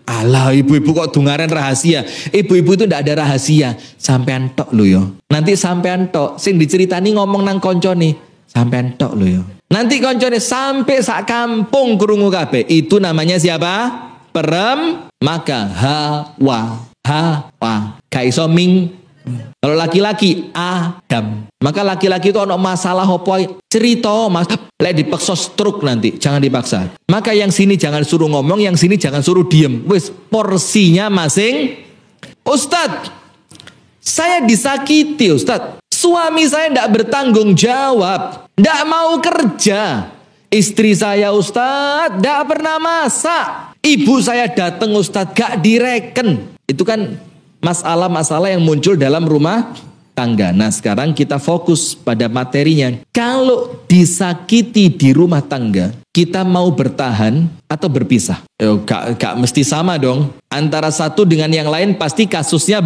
Alah, ibu-ibu kok dungaren rahasia. Ibu-ibu itu ndak ada rahasia. Sampean tok lho yo. Nanti sampean tok sing diceritani ngomong nang koncone. Sampean tok lho yo. Nanti koncone sampai sak kampung krungu kabeh. Itu namanya siapa? Maka hawa. Gak iso Kalau laki-laki Adam. Maka laki-laki itu ono masalah opo cerita Mas. Lek dipaksa stroke nanti, jangan dipaksa. Maka yang sini jangan suruh ngomong, yang sini jangan suruh diem. Wis porsinya masing. Ustadz, saya disakiti Ustadz. Suami saya tidak bertanggung jawab, tidak mau kerja. Istri saya Ustadz tidak pernah masak. Ibu saya datang Ustadz gak direken. Itu kan masalah-masalah yang muncul dalam rumah tangga. Nah sekarang kita fokus pada materinya. Kalau disakiti di rumah tangga, kita mau bertahan atau berpisah? Gak mesti sama dong. Antara satu dengan yang lain pasti kasusnya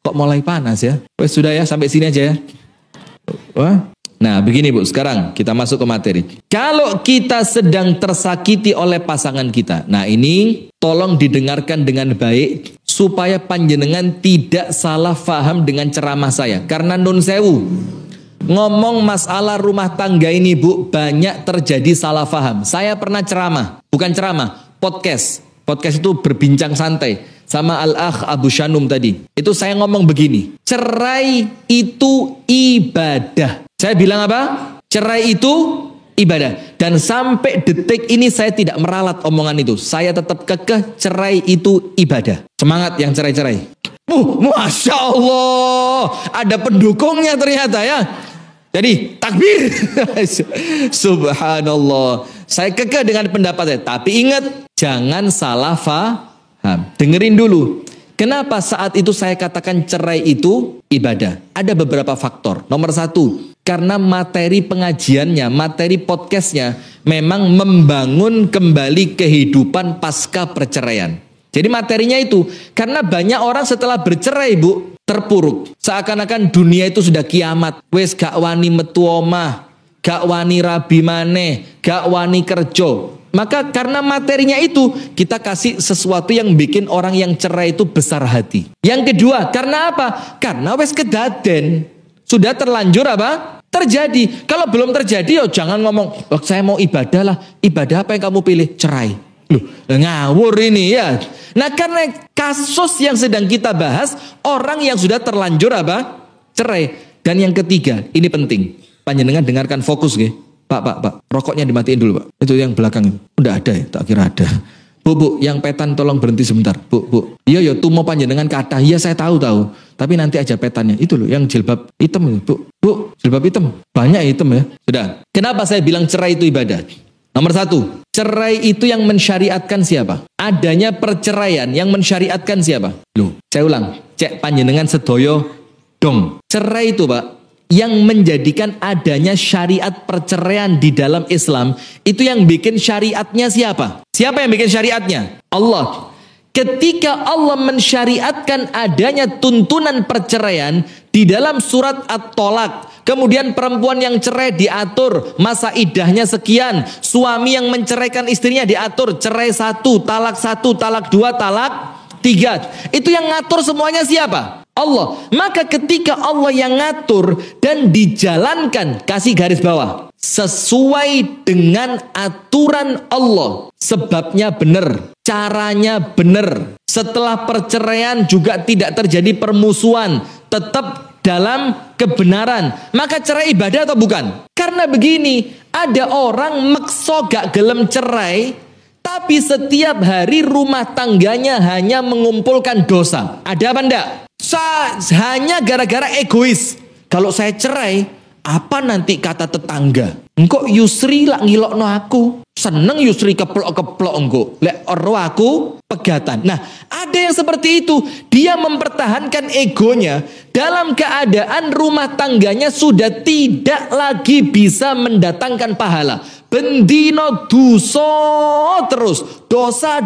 kok mulai panas ya. Wes sudah ya, sampai sini aja ya. Wah. Nah begini Bu, sekarang kita masuk ke materi. Kalau kita sedang tersakiti oleh pasangan kita, nah ini tolong didengarkan dengan baik supaya panjenengan tidak salah faham dengan ceramah saya. Karena nun sewu, ngomong masalah rumah tangga ini Bu, banyak terjadi salah faham. Saya pernah ceramah, bukan ceramah, podcast. Podcast itu berbincang santai sama Al-Akh Abu Shanum tadi. Itu saya ngomong begini, cerai itu ibadah. Saya bilang apa? Cerai itu ibadah. Dan sampai detik ini saya tidak meralat omongan itu. Saya tetap kekeh cerai itu ibadah. Semangat yang cerai-cerai. Masya Allah. Ada pendukungnya ternyata ya. Jadi takbir. Subhanallah. Saya kekeh dengan pendapat saya. Tapi ingat, jangan salah faham. Dengerin dulu. Kenapa saat itu saya katakan cerai itu ibadah? Ada beberapa faktor. Nomor 1, karena materi pengajiannya, materi podcastnya memang membangun kembali kehidupan pasca perceraian. Jadi materinya itu, karena banyak orang setelah bercerai Bu, terpuruk. Seakan-akan dunia itu sudah kiamat. Wes gak wani metu omah, gak wani rabi maneh, gak wani kerja. Maka karena materinya itu, kita kasih sesuatu yang bikin orang yang cerai itu besar hati. Yang kedua, karena apa? Karena wes kedaden. Sudah terlanjur apa? Terjadi. Kalau belum terjadi, jangan ngomong, saya mau ibadah lah. Ibadah apa yang kamu pilih? Cerai. Loh, ngawur ini ya. Nah, karena kasus yang sedang kita bahas, orang yang sudah terlanjur apa? Cerai. Dan yang ketiga, ini penting. Panjenengan dengarkan fokus nggih. Pak, rokoknya dimatiin dulu Pak. Itu yang belakang. Udah ada ya, tak kira ada. Bu, yang petan tolong berhenti sebentar. Bu. Iya, tuh mau panjenengan kata. Iya, saya tahu. Tapi nanti aja petannya. Itu loh, yang jilbab hitam. Bu, jilbab hitam. Banyak hitam ya. Sudah. Kenapa saya bilang cerai itu ibadah? Nomor satu, cerai itu yang mensyariatkan siapa? Adanya perceraian yang mensyariatkan siapa? Loh, saya ulang. Cek panjenengan sedoyo dong. Cerai itu Pak, yang menjadikan adanya syariat perceraian di dalam Islam, itu yang bikin syariatnya siapa? Siapa yang bikin syariatnya? Allah. Ketika Allah mensyariatkan adanya tuntunan perceraian di dalam surat At-Tolak, kemudian perempuan yang cerai diatur masa iddahnya sekian, suami yang menceraikan istrinya diatur cerai 1, talak 1, talak 2, talak 3. Itu yang ngatur semuanya siapa? Allah. Maka ketika Allah yang ngatur dan dijalankan, kasih garis bawah, sesuai dengan aturan Allah, sebabnya benar, caranya benar, setelah perceraian juga tidak terjadi permusuhan, tetap dalam kebenaran, maka cerai ibadah atau bukan? Karena begini, ada orang makso gak gelem cerai, tapi setiap hari rumah tangganya hanya mengumpulkan dosa. Ada apa enggak? Hanya gara-gara egois. Kalau saya cerai, apa nanti kata tetangga? Engkau Yusri lah ngilokno aku. Seneng Yusri keplok-keplok engkau. Lek oro aku pegatan. Nah, ada yang seperti itu. Dia mempertahankan egonya dalam keadaan rumah tangganya sudah tidak lagi bisa mendatangkan pahala. Bendino dosa terus. Dosa.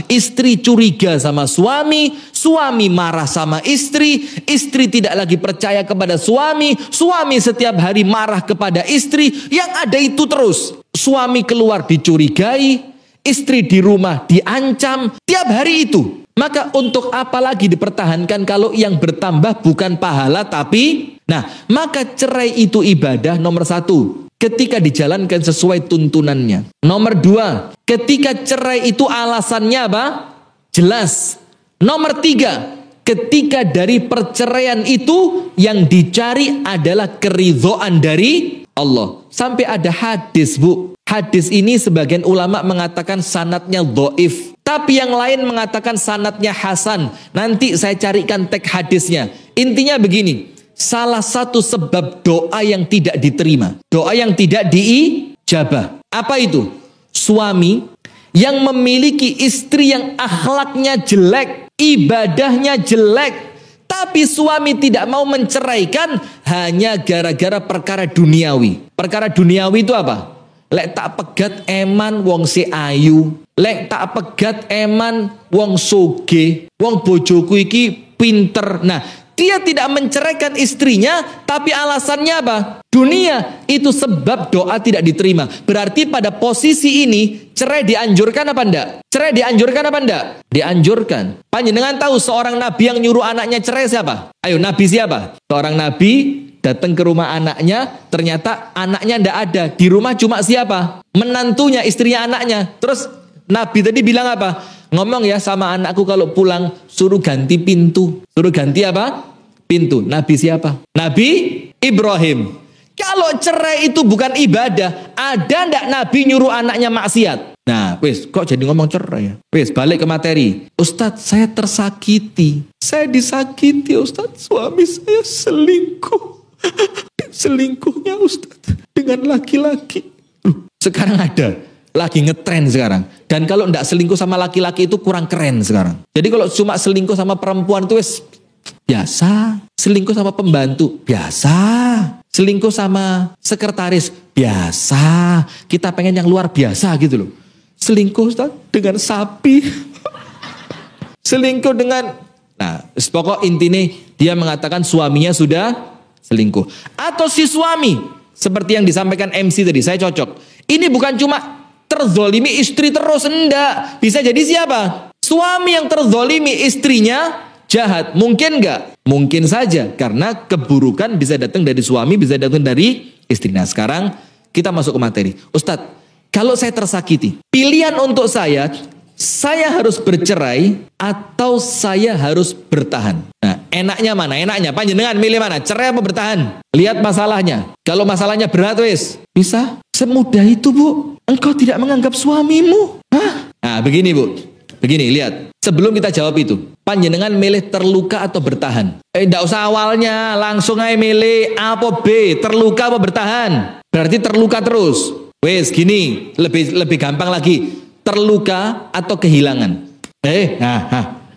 Istri curiga sama suami. Suami marah sama istri. Istri tidak lagi percaya kepada suami. Suami setiap hari marah kepada istri. Yang ada itu terus. Suami keluar dicurigai. Istri di rumah diancam. Tiap hari itu. Maka untuk apa lagi dipertahankan kalau yang bertambah bukan pahala tapi... Nah, maka cerai itu ibadah nomor 1. Ketika dijalankan sesuai tuntunannya. Nomor 2, ketika cerai itu alasannya apa? Jelas. Nomor 3, ketika dari perceraian itu yang dicari adalah keridhaan dari Allah. Sampai ada hadis Bu. Hadis ini sebagian ulama mengatakan sanadnya dhaif. Tapi yang lain mengatakan sanadnya hasan. Nanti saya carikan teks hadisnya. Intinya begini. Salah satu sebab doa yang tidak diterima, doa yang tidak diijabah, apa itu? Suami yang memiliki istri yang akhlaknya jelek, ibadahnya jelek, tapi suami tidak mau menceraikan hanya gara-gara perkara duniawi. Perkara duniawi itu apa? Lek tak pegat eman wong si ayu, lek tak pegat eman wong soge, wong bojoku iki pinter. Nah, dia tidak menceraikan istrinya, tapi alasannya apa? Dunia. Itu sebab doa tidak diterima. Berarti pada posisi ini, cerai dianjurkan apa enggak? Cerai dianjurkan apa enggak? Dianjurkan. Panjenengan tahu seorang nabi yang nyuruh anaknya cerai siapa? Ayo, nabi siapa? Seorang nabi datang ke rumah anaknya, ternyata anaknya enggak ada. Di rumah cuma siapa? Menantunya, istrinya, anaknya. Terus nabi tadi bilang apa? Ngomong ya sama anakku kalau pulang suruh ganti pintu. Suruh ganti apa? Pintu. Nabi siapa? Nabi Ibrahim. Kalau cerai itu bukan ibadah, ada ndak Nabi nyuruh anaknya maksiat? Nah, wis kok jadi ngomong cerai ya? Wis balik ke materi. Ustadz, saya tersakiti. Saya disakiti Ustadz. Suami saya selingkuh. Selingkuhnya Ustadz dengan laki-laki. Sekarang ada. Lagi ngetren sekarang. Dan kalau ndak selingkuh sama laki-laki itu kurang keren sekarang. Jadi kalau cuma selingkuh sama perempuan itu wes biasa. Selingkuh sama pembantu biasa. Selingkuh sama sekretaris biasa. Kita pengen yang luar biasa gitu loh. Selingkuh Ustaz, dengan sapi. Selingkuh dengan... Nah, pokok intinya dia mengatakan suaminya sudah selingkuh. Atau si suami, seperti yang disampaikan MC tadi, saya cocok. Ini bukan cuma terzolimi istri terus, enggak. Bisa jadi siapa? Suami yang terzolimi istrinya jahat. Mungkin enggak? Mungkin saja, karena keburukan bisa datang dari suami, bisa datang dari istri. Nah sekarang kita masuk ke materi. Ustadz, kalau saya tersakiti, pilihan untuk saya harus bercerai atau saya harus bertahan. Nah, enaknya mana? Enaknya panjenengan milih mana? Cerai apa bertahan? Lihat masalahnya. Kalau masalahnya berat wis, bisa. Semudah itu, Bu. Engkau tidak menganggap suamimu. Hah? Nah, begini, Bu. Begini, lihat. Sebelum kita jawab itu, panjenengan milih terluka atau bertahan? Enggak usah awalnya, langsung aja milih A apa B, terluka apa bertahan. Berarti terluka terus. Wes, gini, lebih gampang lagi. Terluka atau kehilangan?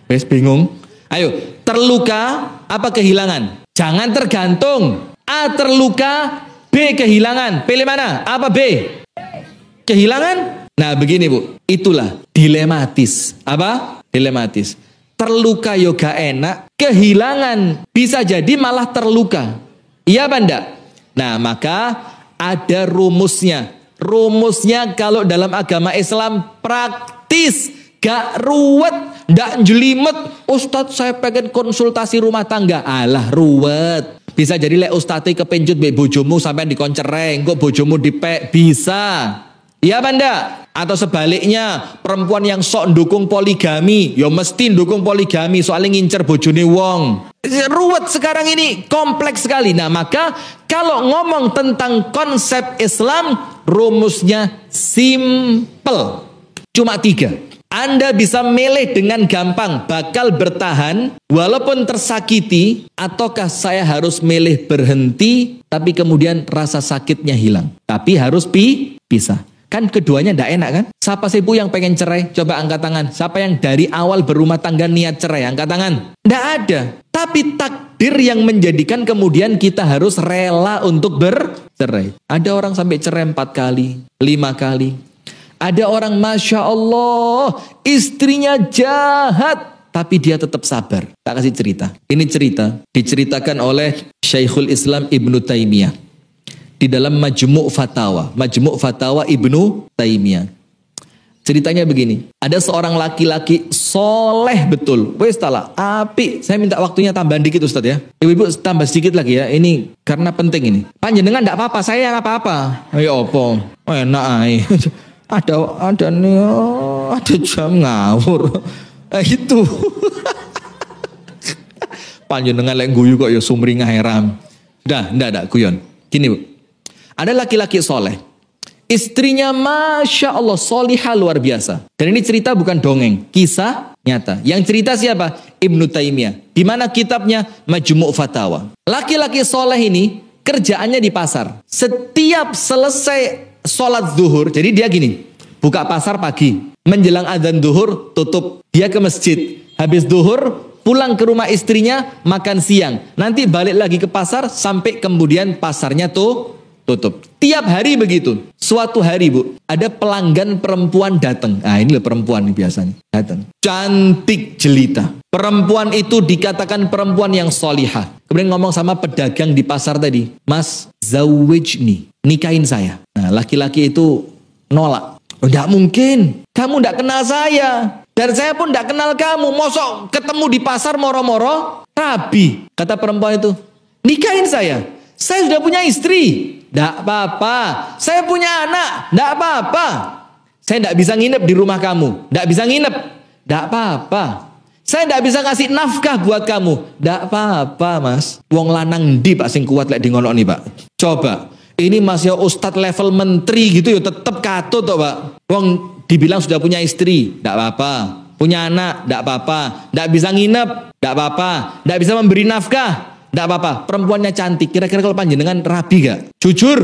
Wes bingung. Ayo, terluka apa kehilangan? Jangan tergantung. A terluka, B kehilangan. Pilih mana? A apa B? Kehilangan? Nah begini, Bu, itulah dilematis. Apa? Dilematis. Terluka yoga enak, kehilangan bisa jadi malah terluka. Iya apa enggak? Nah maka ada rumusnya. Rumusnya kalau dalam agama Islam praktis, gak ruwet, gak jelimet. Ustadz saya pengen konsultasi rumah tangga. Alah ruwet. Bisa jadi lek ustadz kepencut be bojomu sampai dikoncereng, kok bojomu dipek, bisa. Iya apa enggak? Atau sebaliknya, perempuan yang sok dukung poligami, ya mesti dukung poligami soalnya ngincer bojone wong. Ruwet sekarang ini, kompleks sekali. Nah maka kalau ngomong tentang konsep Islam, rumusnya simple. Cuma 3. Anda bisa milih dengan gampang, bakal bertahan walaupun tersakiti, ataukah saya harus milih berhenti tapi kemudian rasa sakitnya hilang. Tapi harus pisah. Kan keduanya ndak enak kan? Siapa sih Bu yang pengen cerai? Coba angkat tangan. Siapa yang dari awal berumah tangga niat cerai? Angkat tangan. Ndak ada. Tapi takdir yang menjadikan kemudian kita harus rela untuk bercerai. Ada orang sampai cerai 4 kali, 5 kali. Ada orang Masya Allah, istrinya jahat, tapi dia tetap sabar. Tak kasih cerita. Ini cerita diceritakan oleh Syekhul Islam Ibnu Taimiyah di dalam Majmu' Fatawa. Majmu' Fatawa Ibnu Taimiyah. Ceritanya begini. Ada seorang laki-laki soleh betul. Wes tala, api. Saya minta waktunya tambahan dikit Ustadz ya. Ibu-ibu tambah sedikit lagi ya. Ini karena penting ini. Panjenengan enggak apa-apa, saya yang apa-apa. Ayo opo. Enak ae. Ada jam ngawur. Itu. Panjenengan lek guyu kok ya sumringah heram. Ndak guyon. Gini Bu. Ada laki-laki soleh. Istrinya Masya Allah solihah luar biasa. Dan ini cerita bukan dongeng. Kisah nyata. Yang cerita siapa? Ibnu Taimiyah. Di mana kitabnya? Majmu' Fatawa. Laki-laki soleh ini kerjaannya di pasar. Setiap selesai sholat zuhur. Jadi dia gini. Buka pasar pagi. Menjelang adzan zuhur tutup. Dia ke masjid. Habis zuhur pulang ke rumah istrinya makan siang. Nanti balik lagi ke pasar sampai kemudian pasarnya tutup. Tiap hari begitu. Suatu hari Bu, ada pelanggan perempuan datang. Nah ini loh perempuan biasanya datang. Cantik jelita. Perempuan itu dikatakan perempuan yang solihah. Kemudian ngomong sama pedagang di pasar tadi. Mas, zawijni, nikahin saya. Nah laki-laki itu nolak. Oh, enggak mungkin. Kamu enggak kenal saya. Dan saya pun enggak kenal kamu. Mosok ketemu di pasar moro-moro rabi. Kata perempuan itu, nikahin saya. Saya sudah punya istri. Enggak apa-apa. Saya punya anak. Enggak apa-apa. Saya enggak bisa nginep di rumah kamu. Enggak bisa nginep. Enggak apa-apa. Saya enggak bisa ngasih nafkah buat kamu. Enggak apa-apa Mas. Wong lanang ndi Pak sing kuat lek di ngono nih Pak. Coba. Ini Mas ya Ustadz level menteri gitu ya tetap katut toh Pak. Wong dibilang sudah punya istri. Enggak apa-apa. Punya anak. Enggak apa-apa. Enggak bisa nginep. Enggak apa-apa. Enggak bisa memberi nafkah. Enggak apa-apa, perempuannya cantik. Kira-kira kalau panjenengan rabi gak? Jujur.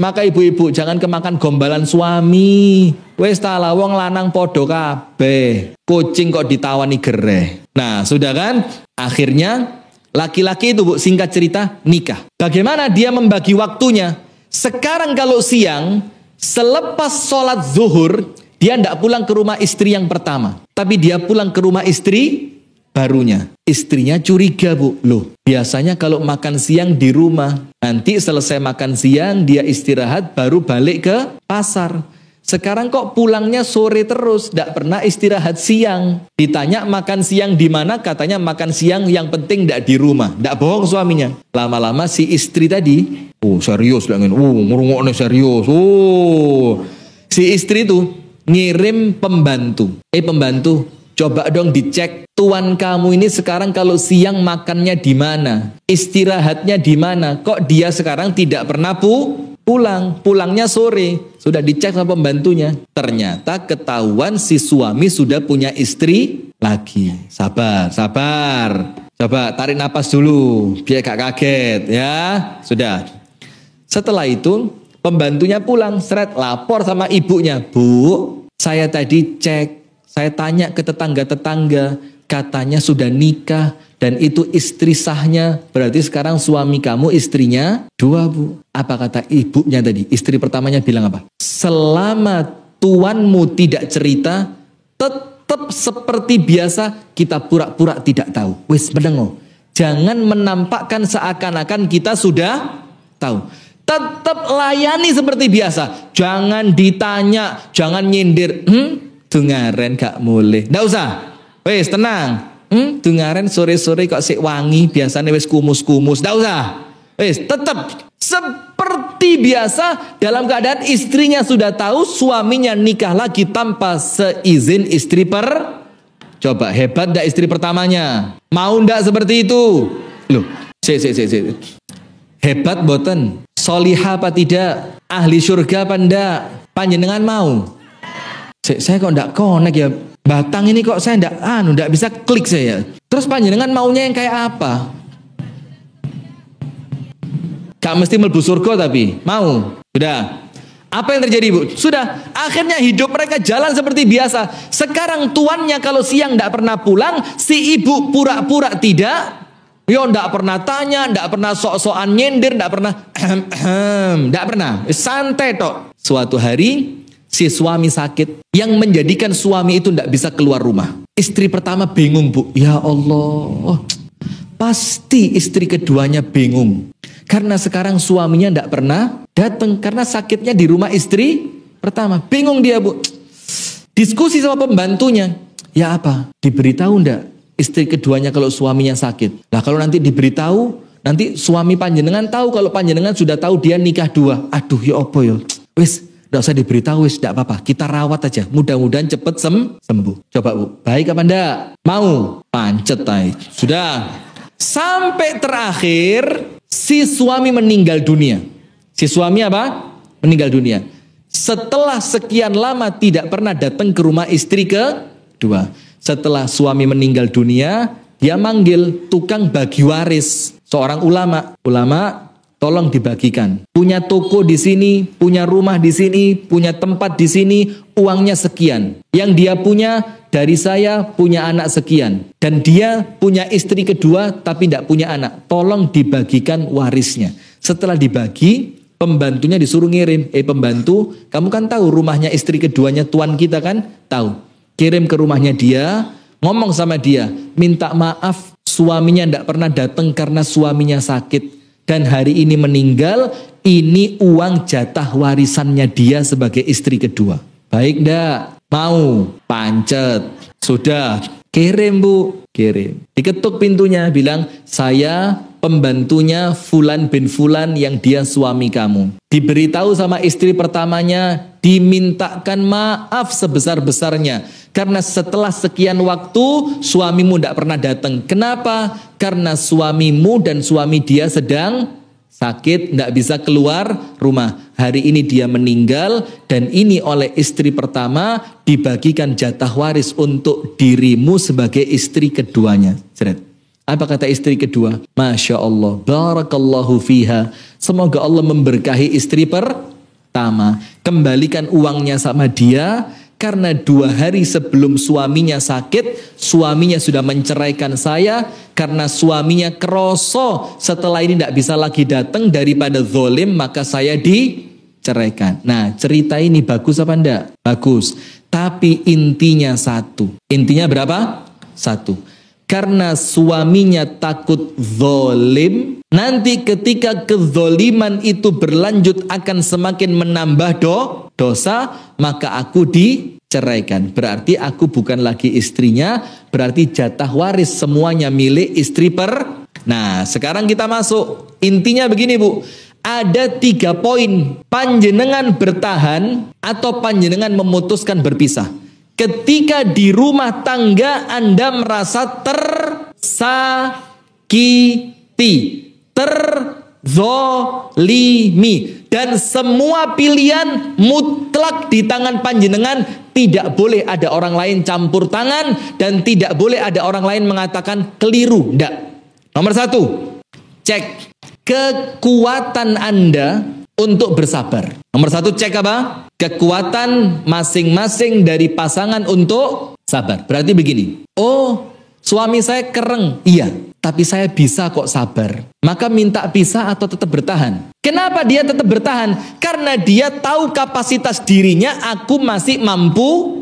Maka ibu-ibu jangan kemakan gombalan suami. Wes tala wong lanang podo kabeh. Kucing kok ditawani gereh. Nah, sudah kan? Akhirnya laki-laki itu Bu, singkat cerita nikah. Bagaimana dia membagi waktunya? Sekarang kalau siang, selepas sholat zuhur, dia tidak pulang ke rumah istri yang pertama. Tapi dia pulang ke rumah istri barunya. Istrinya curiga, Bu. Loh, biasanya kalau makan siang di rumah, nanti selesai makan siang dia istirahat baru balik ke pasar. Sekarang kok pulangnya sore terus, tidak pernah istirahat siang. Ditanya makan siang di mana, katanya makan siang yang penting tidak di rumah. Tidak bohong suaminya. Lama-lama si istri tadi, oh serius, ngurungoknya serius. Oh, si istri tuh ngirim pembantu. Pembantu, coba dong dicek tuan kamu ini sekarang kalau siang makannya di mana, istirahatnya di mana. Kok dia sekarang tidak pernah pulangnya sore. Sudah dicek sama pembantunya. Ternyata ketahuan si suami sudah punya istri lagi. Sabar. Coba tarik napas dulu biar gak kaget ya. Sudah. Setelah itu pembantunya pulang, seret lapor sama ibunya. Bu, saya tadi cek, saya tanya ke tetangga-tetangga, katanya sudah nikah dan itu istri sahnya. Berarti sekarang suami kamu istrinya 2, Bu. Apa kata ibunya tadi? Istri pertamanya bilang apa? Selama tuanmu tidak cerita, tetap seperti biasa, kita pura-pura tidak tahu. Wis mendengo. Jangan menampakkan seakan-akan kita sudah tahu. Tetap layani seperti biasa. Jangan ditanya, jangan nyindir. Dengaren gak boleh. Nggak usah. Wis tenang. Dengaren sore-sore kok sik wangi, biasanya wis kumus-kumus. Nggak usah. Wis tetap seperti biasa dalam keadaan istrinya sudah tahu suaminya nikah lagi tanpa seizin istri Coba hebat ndak istri pertamanya? Mau ndak seperti itu? Loh, hebat boten? Solihah apa tidak? Ahli surga apa ndak? Panjenengan mau? Saya kok ndak connect ya? Batang ini kok saya ndak bisa klik saya. Terus panjenengan maunya yang kayak apa? Gak mesti mlebu surga tapi mau. Sudah. Apa yang terjadi, Bu? Sudah. Akhirnya hidup mereka jalan seperti biasa. Sekarang tuannya kalau siang ndak pernah pulang, si ibu pura-pura tidak. Yo ndak pernah tanya, ndak pernah sok-sokan nyindir, ndak pernah ndak pernah. Santai tok. Suatu hari si suami sakit yang menjadikan suami itu ndak bisa keluar rumah. Istri pertama bingung, Bu. Ya Allah. Pasti istri keduanya bingung. Karena sekarang suaminya ndak pernah datang karena sakitnya di rumah istri pertama. Bingung dia, Bu. Diskusi sama pembantunya. Ya apa? Diberitahu ndak istri keduanya kalau suaminya sakit? Lah kalau nanti diberitahu, nanti suami panjenengan tahu kalau panjenengan sudah tahu dia nikah 2. Aduh ya apa ya? Wis, ndak usah diberitahu, wis ndak apa-apa. Kita rawat aja. Mudah-mudahan cepet sembuh. Coba, Bu. Baik apa ndak? Mau? Pancet ay. Sudah. Sampai terakhir si suami meninggal dunia. Si suami apa? Meninggal dunia. Setelah sekian lama tidak pernah datang ke rumah istri kedua. Setelah suami meninggal dunia, dia manggil tukang bagi waris, seorang ulama. Ulama, tolong dibagikan. Punya toko di sini, punya rumah di sini, punya tempat di sini, uangnya sekian. Yang dia punya dari saya punya anak sekian. Dan dia punya istri kedua tapi tidak punya anak. Tolong dibagikan warisnya. Setelah dibagi, pembantunya disuruh ngirim. Pembantu, kamu kan tahu rumahnya istri keduanya tuan kita kan? Tahu. Kirim ke rumahnya dia, ngomong sama dia, minta maaf suaminya tidak pernah datang karena suaminya sakit. Dan hari ini meninggal, ini uang jatah warisannya dia sebagai istri kedua. Baik ndak? Mau? Pancet. Sudah. Kirim, Bu. Kirim. Diketuk pintunya, bilang, saya pembantunya Fulan bin Fulan yang dia suami kamu. Diberitahu sama istri pertamanya, dimintakan maaf sebesar-besarnya. Karena setelah sekian waktu, suamimu tidak pernah datang. Kenapa? Karena suamimu dan suami dia sedang sakit, tidak bisa keluar rumah. Hari ini dia meninggal dan ini oleh istri pertama dibagikan jatah waris untuk dirimu sebagai istri keduanya. Seret. Apa kata istri kedua? Masya Allah, barakallahu fiha. Semoga Allah memberkahi istri pertama. Kembalikan uangnya sama dia. Karena 2 hari sebelum suaminya sakit, suaminya sudah menceraikan saya. Karena suaminya keroso setelah ini tidak bisa lagi datang daripada zolim, maka saya diceraikan. Nah, cerita ini bagus apa enggak? Bagus. Tapi intinya satu. Intinya berapa? 1. karena suaminya takut zalim, nanti ketika kezaliman itu berlanjut akan semakin menambah dosa, maka aku diceraikan. Berarti aku bukan lagi istrinya, berarti jatah waris semuanya milik istri Nah, sekarang kita masuk. Intinya begini, Bu. Ada 3 poin. Panjenengan bertahan atau panjenengan memutuskan berpisah. Ketika di rumah tangga Anda merasa tersakiti, terzolimi, dan semua pilihan mutlak di tangan panjenengan, tidak boleh ada orang lain campur tangan, dan tidak boleh ada orang lain mengatakan keliru. Tidak. Nomor 1, cek kekuatan Anda untuk bersabar. Nomor 1, cek apa? Kekuatan masing-masing dari pasangan untuk sabar. Berarti begini, oh suami saya kereng, iya, tapi saya bisa kok sabar. Maka minta pisah atau tetap bertahan? Kenapa dia tetap bertahan? Karena dia tahu kapasitas dirinya, aku masih mampu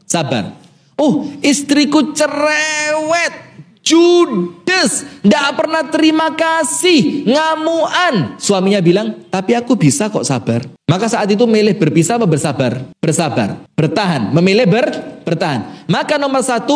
sabar. Oh, istriku cerewet, judes, tidak pernah terima kasih, ngamuan. Suaminya bilang, tapi aku bisa kok sabar. Maka saat itu milih berpisah atau bersabar? Bersabar. Bertahan. Memilih bertahan. Maka nomor 1,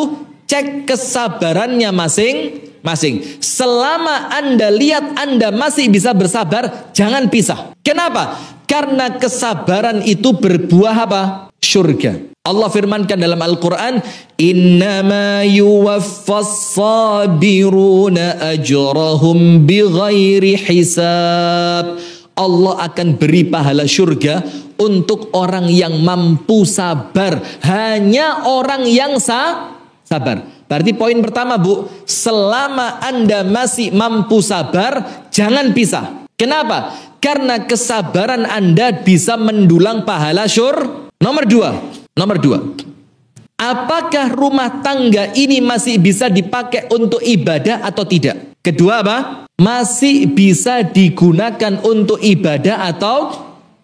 cek kesabarannya masing-masing. Selama Anda lihat Anda masih bisa bersabar, jangan pisah. Kenapa? Karena kesabaran itu berbuah apa? Surga. Allah firmankan dalam Al-Quran, innama yuwaffas sabiruna ajrahum bighairi hisab. Allah akan beri pahala surga untuk orang yang mampu sabar. Hanya orang yang sabar. Berarti poin pertama, Bu, selama Anda masih mampu sabar, jangan pisah. Kenapa? Karena kesabaran Anda bisa mendulang pahala Nomor 2, apakah rumah tangga ini masih bisa dipakai untuk ibadah atau tidak? Kedua apa? Masih bisa digunakan untuk ibadah atau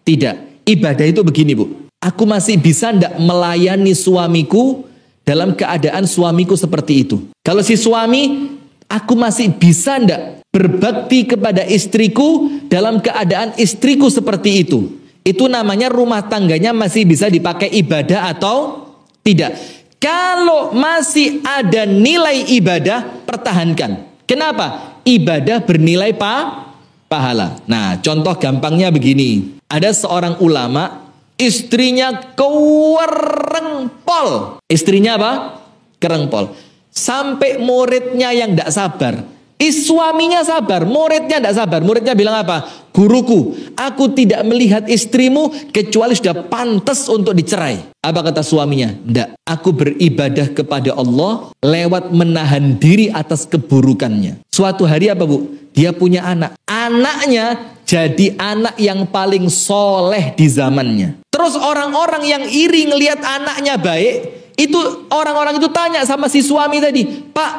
tidak? Ibadah itu begini, Bu. Aku masih bisa tidak melayani suamiku dalam keadaan suamiku seperti itu? Kalau si suami, aku masih bisa tidak berbakti kepada istriku dalam keadaan istriku seperti itu? Itu namanya rumah tangganya masih bisa dipakai ibadah atau tidak. Kalau masih ada nilai ibadah, pertahankan. Kenapa? Ibadah bernilai pahala. Nah, contoh gampangnya begini. Ada seorang ulama, istrinya kerengpol. Istrinya apa? Kerengpol. Sampai muridnya yang tidak sabar. Suaminya sabar, muridnya tidak sabar. Muridnya bilang apa? Guruku, aku tidak melihat istrimu kecuali sudah pantas untuk dicerai. Apa kata suaminya? Tidak, aku beribadah kepada Allah lewat menahan diri atas keburukannya. Suatu hari apa, Bu? Dia punya anak. Anaknya jadi anak yang paling soleh di zamannya. Terus orang-orang yang iri ngelihat anaknya baik, itu orang-orang itu tanya sama si suami tadi, Pak,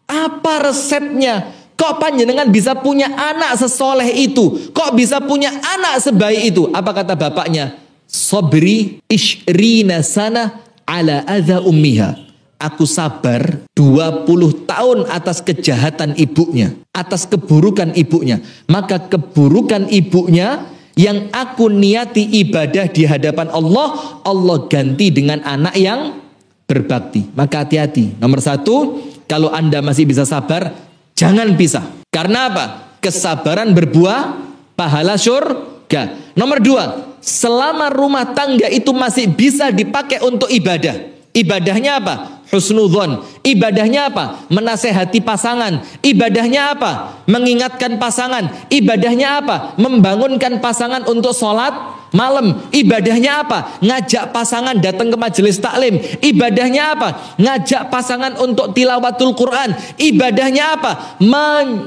apa resepnya? Kok panjenengan bisa punya anak sesoleh itu? Kok bisa punya anak sebaik itu? Apa kata bapaknya? Sabri ishrina sana ala adha ummiha. Aku sabar 20 tahun atas kejahatan ibunya, atas keburukan ibunya. Maka keburukan ibunya yang aku niati ibadah di hadapan Allah, Allah ganti dengan anak yang berbakti. Maka hati-hati. Nomor 1, kalau Anda masih bisa sabar, jangan pisah. Karena apa? Kesabaran berbuah pahala surga. Nomor 2, selama rumah tangga itu masih bisa dipakai untuk ibadah. Ibadahnya apa? Husnudzon. Ibadahnya apa? Menasehati pasangan. Ibadahnya apa? Mengingatkan pasangan. Ibadahnya apa? Membangunkan pasangan untuk sholat malam. Ibadahnya apa? Ngajak pasangan datang ke majelis taklim. Ibadahnya apa? Ngajak pasangan untuk tilawatul Quran. Ibadahnya apa?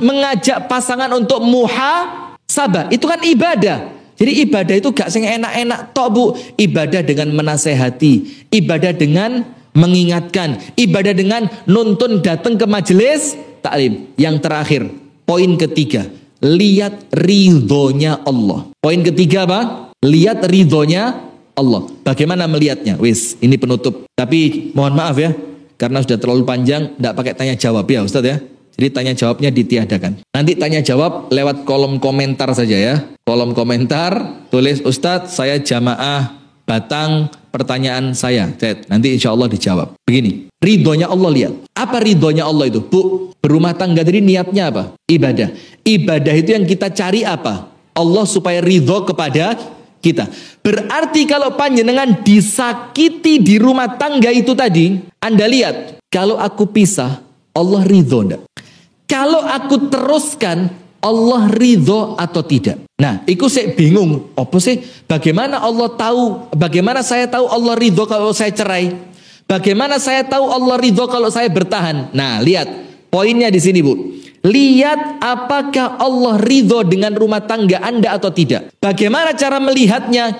Mengajak pasangan untuk muhasabah. Itu kan ibadah. Jadi ibadah itu gak sing enak-enak tok, Bu. Ibadah dengan menasehati, ibadah dengan mengingatkan, ibadah dengan nuntun datang ke majelis taklim. Yang terakhir, poin ketiga, lihat ridhonya Allah. Poin ketiga apa? Lihat ridhonya Allah. Bagaimana melihatnya? Wis, ini penutup. Tapi mohon maaf ya, Karena sudah terlalu panjang, tidak pakai tanya jawab ya Ustadz ya. Jadi tanya jawabnya ditiadakan. Nanti tanya jawab lewat kolom komentar saja ya. Kolom komentar, tulis Ustadz saya jamaah Batang, pertanyaan saya. Nanti insya Allah dijawab. Begini, ridhonya Allah lihat. Apa ridhonya Allah itu? Bu, berumah tangga tadi niatnya apa? Ibadah. Ibadah itu yang kita cari apa? Allah supaya ridho kepada kita. Berarti kalau panjenengan disakiti di rumah tangga itu tadi, Anda lihat, kalau aku pisah, Allah ridho enggak? Kalau aku teruskan, Allah ridho atau tidak? Nah, itu saya bingung. Apa sih? Bagaimana Allah tahu? Bagaimana saya tahu Allah ridho kalau saya cerai? Bagaimana saya tahu Allah ridho kalau saya bertahan? Nah, lihat. Poinnya di sini, Bu. Lihat apakah Allah ridho dengan rumah tangga Anda atau tidak. Bagaimana cara melihatnya?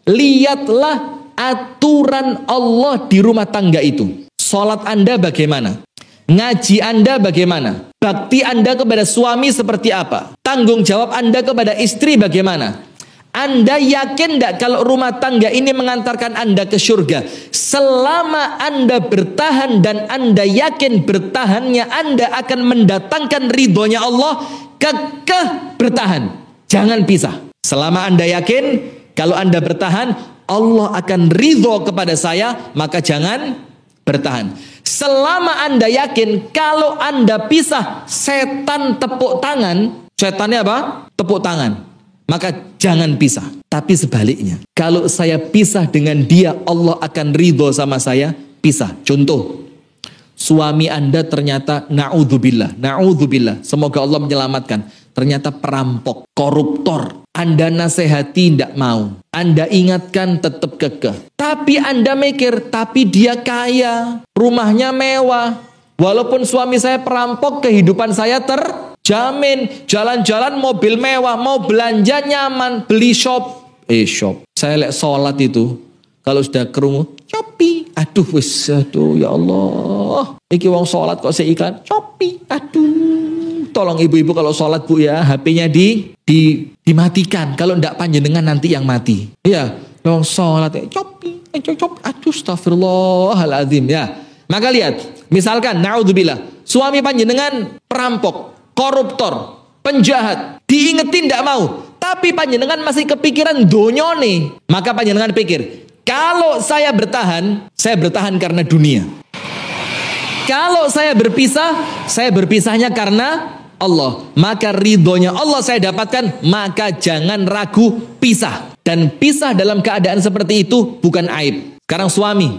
Lihatlah aturan Allah di rumah tangga itu. Salat Anda bagaimana? Ngaji Anda bagaimana? Bakti Anda kepada suami seperti apa? Tanggung jawab Anda kepada istri bagaimana? Anda yakin tidak kalau rumah tangga ini mengantarkan Anda ke surga? Selama Anda bertahan dan Anda yakin bertahannya Anda akan mendatangkan ridhonya Allah, kekeh bertahan. Jangan pisah. Selama Anda yakin kalau Anda bertahan, Allah akan ridho kepada saya, maka jangan bertahan. Selama Anda yakin kalau Anda pisah, setan tepuk tangan. Setannya apa? Tepuk tangan. Maka jangan pisah. Tapi sebaliknya, kalau saya pisah dengan dia, Allah akan ridho sama saya, pisah. Contoh, suami Anda ternyata na'udzubillah, semoga Allah menyelamatkan, ternyata perampok, koruptor. Anda nasihati tidak mau, Anda ingatkan tetap kekeh. Tapi Anda mikir, tapi dia kaya, rumahnya mewah. Walaupun suami saya perampok, kehidupan saya terjamin. Jalan-jalan mobil mewah, mau belanja nyaman, beli shop. Saya lihat sholat itu, kalau sudah kerungu, Shopee. Aduh, ya Allah. Iki wong sholat kok saya iklan, Shopee. Aduh. Tolong ibu-ibu kalau sholat Bu ya, HP-nya dimatikan. Kalau enggak panjenengan nanti yang mati. Iya, wong sholat ya, Shopee. Aduh, astagfirullahaladzim ya. Maka lihat, misalkan, na'udzubillah, suami panjenengan perampok, koruptor, penjahat, diingetin tidak mau, tapi panjenengan masih kepikiran donyone. Maka panjenengan pikir, kalau saya bertahan karena dunia. Kalau saya berpisahnya karena Allah. Maka ridhonya Allah saya dapatkan, maka jangan ragu pisah. Dan pisah dalam keadaan seperti itu bukan aib. Sekarang suami,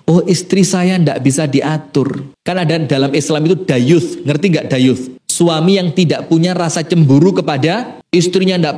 oh istri saya tidak bisa diatur. Kan ada dalam Islam itu dayuth. Ngerti nggak dayuth? Suami yang tidak punya rasa cemburu kepada istrinya, tidak